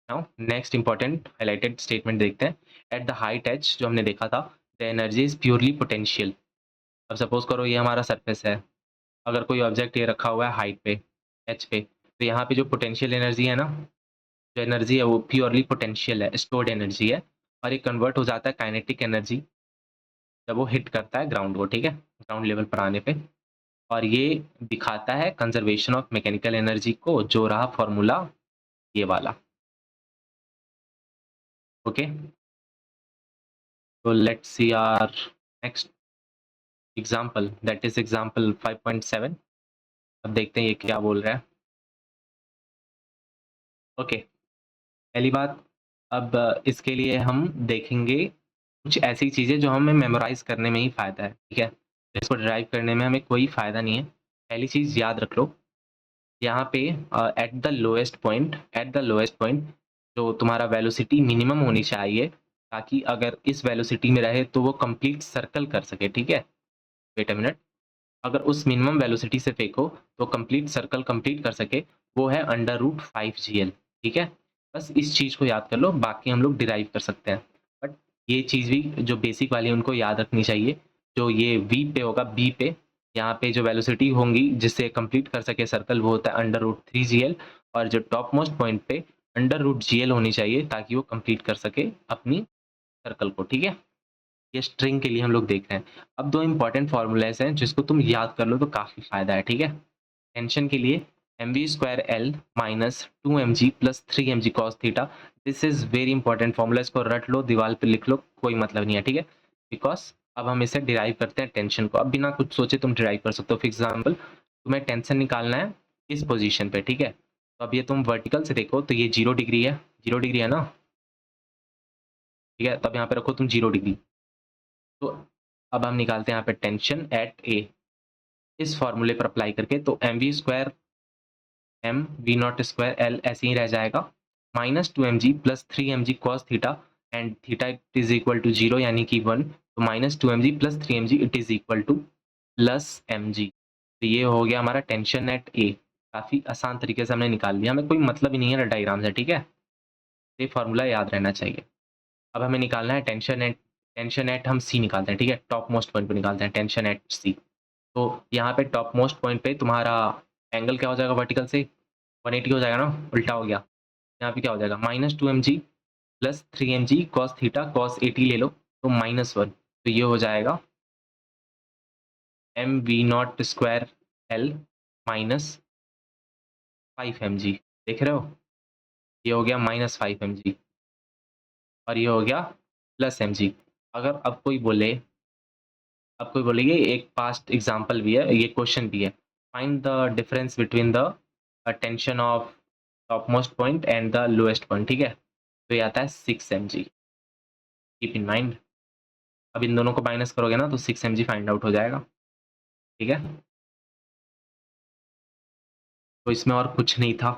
Now next important highlighted statement देखते हैं। एट द हाइट एच, जो हमने देखा था, the energy is purely potential. अब सपोज करो ये हमारा सरफेस है, अगर कोई ऑब्जेक्ट ये रखा हुआ है हाइट पे, एच पे, तो यहाँ पे जो पोटेंशियल एनर्जी है ना, जो एनर्जी है वो प्योरली पोटेंशियल है, स्टोर्ड एनर्जी है। और ये कन्वर्ट हो जाता है काइनेटिक एनर्जी जब वो हिट करता है ग्राउंड को, ठीक है, ग्राउंड लेवल पर आने पे। और ये दिखाता है कंजर्वेशन ऑफ मैकेनिकल एनर्जी को, जो रहा फॉर्मूला ये वाला, ओके। तो let's see our next example, that is example 5.7। अब देखते हैं ये क्या बोल रहा है, ओके। पहली बात, अब इसके लिए हम देखेंगे कुछ ऐसी चीज़ें जो हमें मेमोराइज करने में ही फ़ायदा है, ठीक है। इसको ड्राइव करने में हमें कोई फ़ायदा नहीं है। पहली चीज़ याद रख लो, यहाँ पे एट द लोएस्ट पॉइंट जो तुम्हारा वेलोसिटी मिनिमम होनी चाहिए, ताकि अगर इस वेलोसिटी में रहे तो वो कंप्लीट सर्कल कर सके, ठीक है। वेट अ मिनट, अगर उस मिनिमम वेलोसिटी से फेंको तो कंप्लीट सर्कल कंप्लीट कर सके, वो है √5 GL, ठीक है। बस इस चीज़ को याद कर लो, बाकी हम लोग डिराइव कर सकते हैं। बट ये चीज़ भी जो बेसिक वाली है उनको याद रखनी चाहिए। जो ये v पे होगा, b पे, यहाँ पे जो वेलोसिटी होंगी जिससे कंप्लीट कर सके सर्कल, वो होता है √3 GL। और जो टॉप मोस्ट पॉइंट पे √GL होनी चाहिए, ताकि वो कंप्लीट कर सके अपनी सर्कल को, ठीक है। ये स्ट्रिंग के लिए हम लोग देख रहे हैं। अब दो इंपॉर्टेंट फॉर्मूलेस हैं जिसको तुम याद कर लो तो काफ़ी फायदा है, ठीक है। टेंशन के लिए mv²L minus 2mg plus 3mg cos theta, this is very important formula. इसको रट लो, दीवार पे लिख लो, कोई मतलब नहीं है, ठीक है। बिकॉज अब हम इसे डिराइव करते हैं टेंशन को। अब बिना कुछ सोचे तुम डिराइव कर सकते हो। फॉर एग्जाम्पल, तुम्हें टेंशन निकालना है इस पोजीशन पे, ठीक है। तो अब ये तुम वर्टिकल से देखो तो ये 0 डिग्री है, 0 डिग्री है ना, ठीक है। तब यहाँ पे रखो तुम 0 डिग्री। तो अब हम निकालते हैं यहाँ पे टेंशन एट ए, इस फॉर्मूले पर अप्लाई करके। तो mv²m v0² L ऐसे ही रह जाएगा, minus 2mg plus 3mg cos theta, and theta it is equal to 0 यानी कि 1। तो minus 2mg plus 3mg it is equal to plus mg। तो ये हो गया हमारा टेंशन एट ए। काफ़ी आसान तरीके से हमने निकाल लिया, हमें कोई मतलब ही नहीं है डायग्राम से, ठीक है। ये फॉर्मूला याद रहना चाहिए। अब हमें निकालना है टेंशन एट हम सी निकालते हैं, ठीक है। टॉप मोस्ट पॉइंट पे निकालते हैं टेंशन एट सी। तो यहाँ पे टॉप मोस्ट पॉइंट पे तुम्हारा एंगल क्या हो जाएगा वर्टिकल से? 180 हो जाएगा ना, उल्टा हो गया। यहाँ पे क्या हो जाएगा? -2mg plus 3mg cos theta, cos 80 ले लो तो -1। तो ये हो जाएगा M V not square L minus 5 mg। देख रहे हो, ये हो गया माइनस 5 mg और ये हो गया प्लस mg। अगर अब कोई बोले ये एक पास्ट एग्जांपल भी है, ये क्वेश्चन भी है, find the difference between the tension of top most point and the lowest point, ठीक है, तो ये आता है 6 mg। कीप इन माइंड, अब इन दोनों को माइनस करोगे ना तो 6 mg फाइंड आउट हो जाएगा, ठीक है। तो इसमें और कुछ नहीं था।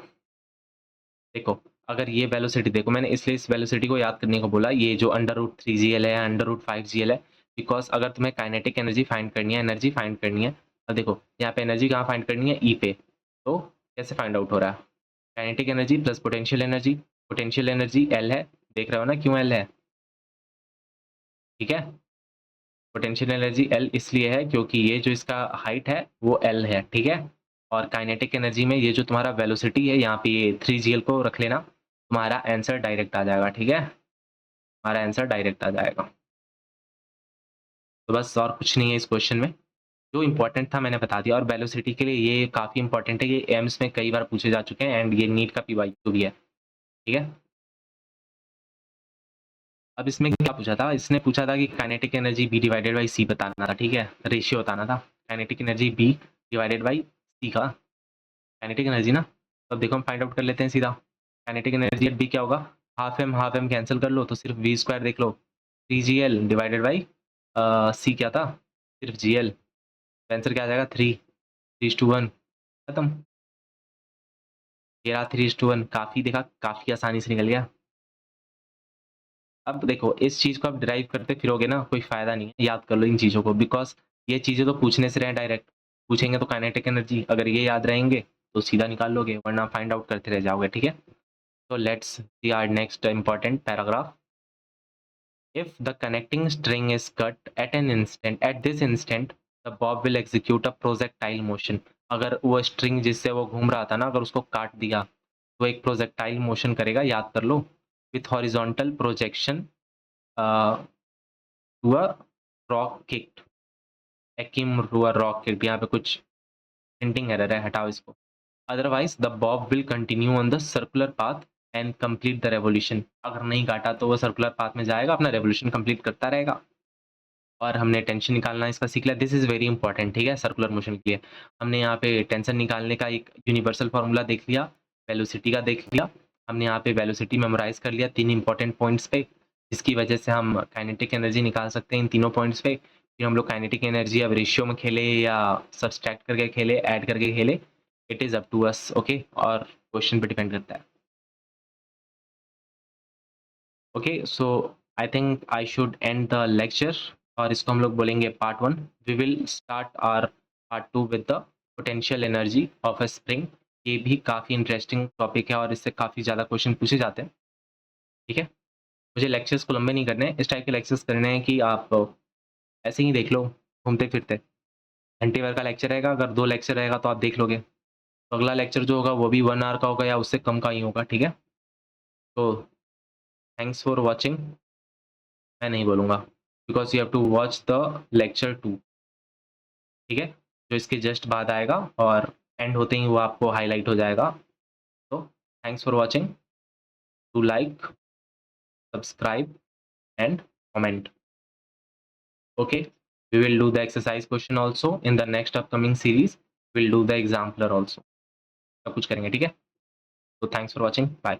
देखो, अगर ये वेलोसिटी देखो, मैंने इसलिए इस वेलोसिटी को याद करने को बोला, ये जो √3gl है, √5gl है, बिकॉज अगर तुम्हें काइनेटिक एनर्जी फाइंड करनी है, अब देखो यहाँ पे एनर्जी कहाँ फाइंड करनी है, ई पे, तो कैसे फाइंड आउट हो रहा है, kinetic energy plus potential energy L है, देख रहे हो ना क्यों एल है, ठीक है। पोटेंशियल एनर्जी एल इसलिए है क्योंकि ये जो इसका हाइट है वो एल है, ठीक है। और काइनेटिक एनर्जी में ये जो तुम्हारा वेलोसिटी है, यहाँ पे ये 3gl को रख लेना, तुम्हारा आंसर डायरेक्ट आ जाएगा, ठीक है, तुम्हारा आंसर डायरेक्ट आ जाएगा। तो बस और कुछ नहीं है इस क्वेश्चन में, जो इंपॉर्टेंट था मैंने बता दिया। और वेलोसिटी के लिए ये काफ़ी इंपॉर्टेंट है, ये एम्स में कई बार पूछे जा चुके हैं एंड ये नीट का PYQ भी है, ठीक है। अब इसमें क्या पूछा था, इसने पूछा था कि kinetic energy B divided by C बताना था, ठीक है, रेशियो बताना था, kinetic energy B divided by C का काइनेटिक एनर्जी ना। तो अब देखो हम फाइंड आउट कर लेते हैं सीधा, काइनेटिक एनर्जी एट बी क्या होगा, हाफ एम कैंसिल कर लो तो सिर्फ v स्क्वायर देख लो, 3gl डिवाइडेड बाई c क्या था, सिर्फ gl, आंसर क्या आ जाएगा 3:1, खत्म। ये रहा 3:1, काफ़ी देखा, काफ़ी आसानी से निकल गया। अब देखो इस चीज़ को आप ड्राइव करते फिरोगे ना कोई फ़ायदा नहीं है, याद कर लो इन चीज़ों को, बिकॉज ये चीज़ें तो पूछने से रहे डायरेक्ट, पूछेंगे तो काइनेटिक एनर्जी, अगर ये याद रहेंगे तो सीधा निकाल लोगे, वरना फाइंड आउट करते रह जाओगे, ठीक है। So let's see our next important paragraph. If the connecting string is cut at this instant, the bob will execute a projectile motion. अगर वो string जिससे वो घूम रहा था ना, अगर उसको काट दिया तो एक projectile motion करेगा, याद कर लो, with horizontal projection to a rock kicked. Akim to a rock kicked, यहाँ पे कुछ printing error है, हटाओ इसको। Otherwise the bob will continue on the circular path and complete the revolution. अगर नहीं काटा तो वो सर्कुलर पाथ में जाएगा, अपना रेवोल्यूशन कंप्लीट करता रहेगा। और हमने टेंशन निकालना इसका सीख लिया, दिस इज वेरी इंपॉर्टेंट, ठीक है, सर्कुलर मोशन के लिए। हमने यहाँ पे टेंशन निकालने का एक यूनिवर्सल फार्मूला देख लिया, वेलोसिटी का देख लिया, हमने यहाँ पे वेलोसिटी मेमोराइज कर लिया 3 इंपॉर्टेंट पॉइंट्स पे, जिसकी वजह से हम काइनेटिक एनर्जी निकाल सकते हैं इन तीनों पॉइंट्स पे। फिर हम लोग काइनेटिक एनर्जी अब रेशियो में खेले या सब्सट्रैक्ट करके खेले, ऐड करके खेले, it is up to us, okay, और क्वेश्चन पे डिपेंड करता है। Okay, so I think I should end the lecture, और इसको हम लोग बोलेंगे part 1। We will start our part 2 with the potential energy of a spring. ये भी काफ़ी इंटरेस्टिंग टॉपिक है और इससे काफ़ी ज़्यादा क्वेश्चन पूछे जाते हैं, ठीक है। मुझे लेक्चर्स को लंबे नहीं करने, इस टाइप के लेक्चर्स करने हैं कि आप ऐसे ही देख लो घूमते फिरते। घंटे भर का लेक्चर रहेगा, अगर 2 लेक्चर रहेगा तो आप देख लोगे, तो अगला लेक्चर जो होगा वो भी 1 आवर का होगा या उससे कम का ही होगा, ठीक है। तो थैंक्स फॉर वॉचिंग, मैं नहीं बोलूँगा, because you have to watch the lecture 2, ठीक है, जो इसके जस्ट बाद आएगा और एंड होते ही वो आपको हाईलाइट हो जाएगा। तो thanks for watching, to like, subscribe and comment, okay, we will do the exercise question also in the next upcoming series, we'll do the exampler also, सब कुछ करेंगे, ठीक है। तो थैंक्स फॉर वॉचिंग, बाय।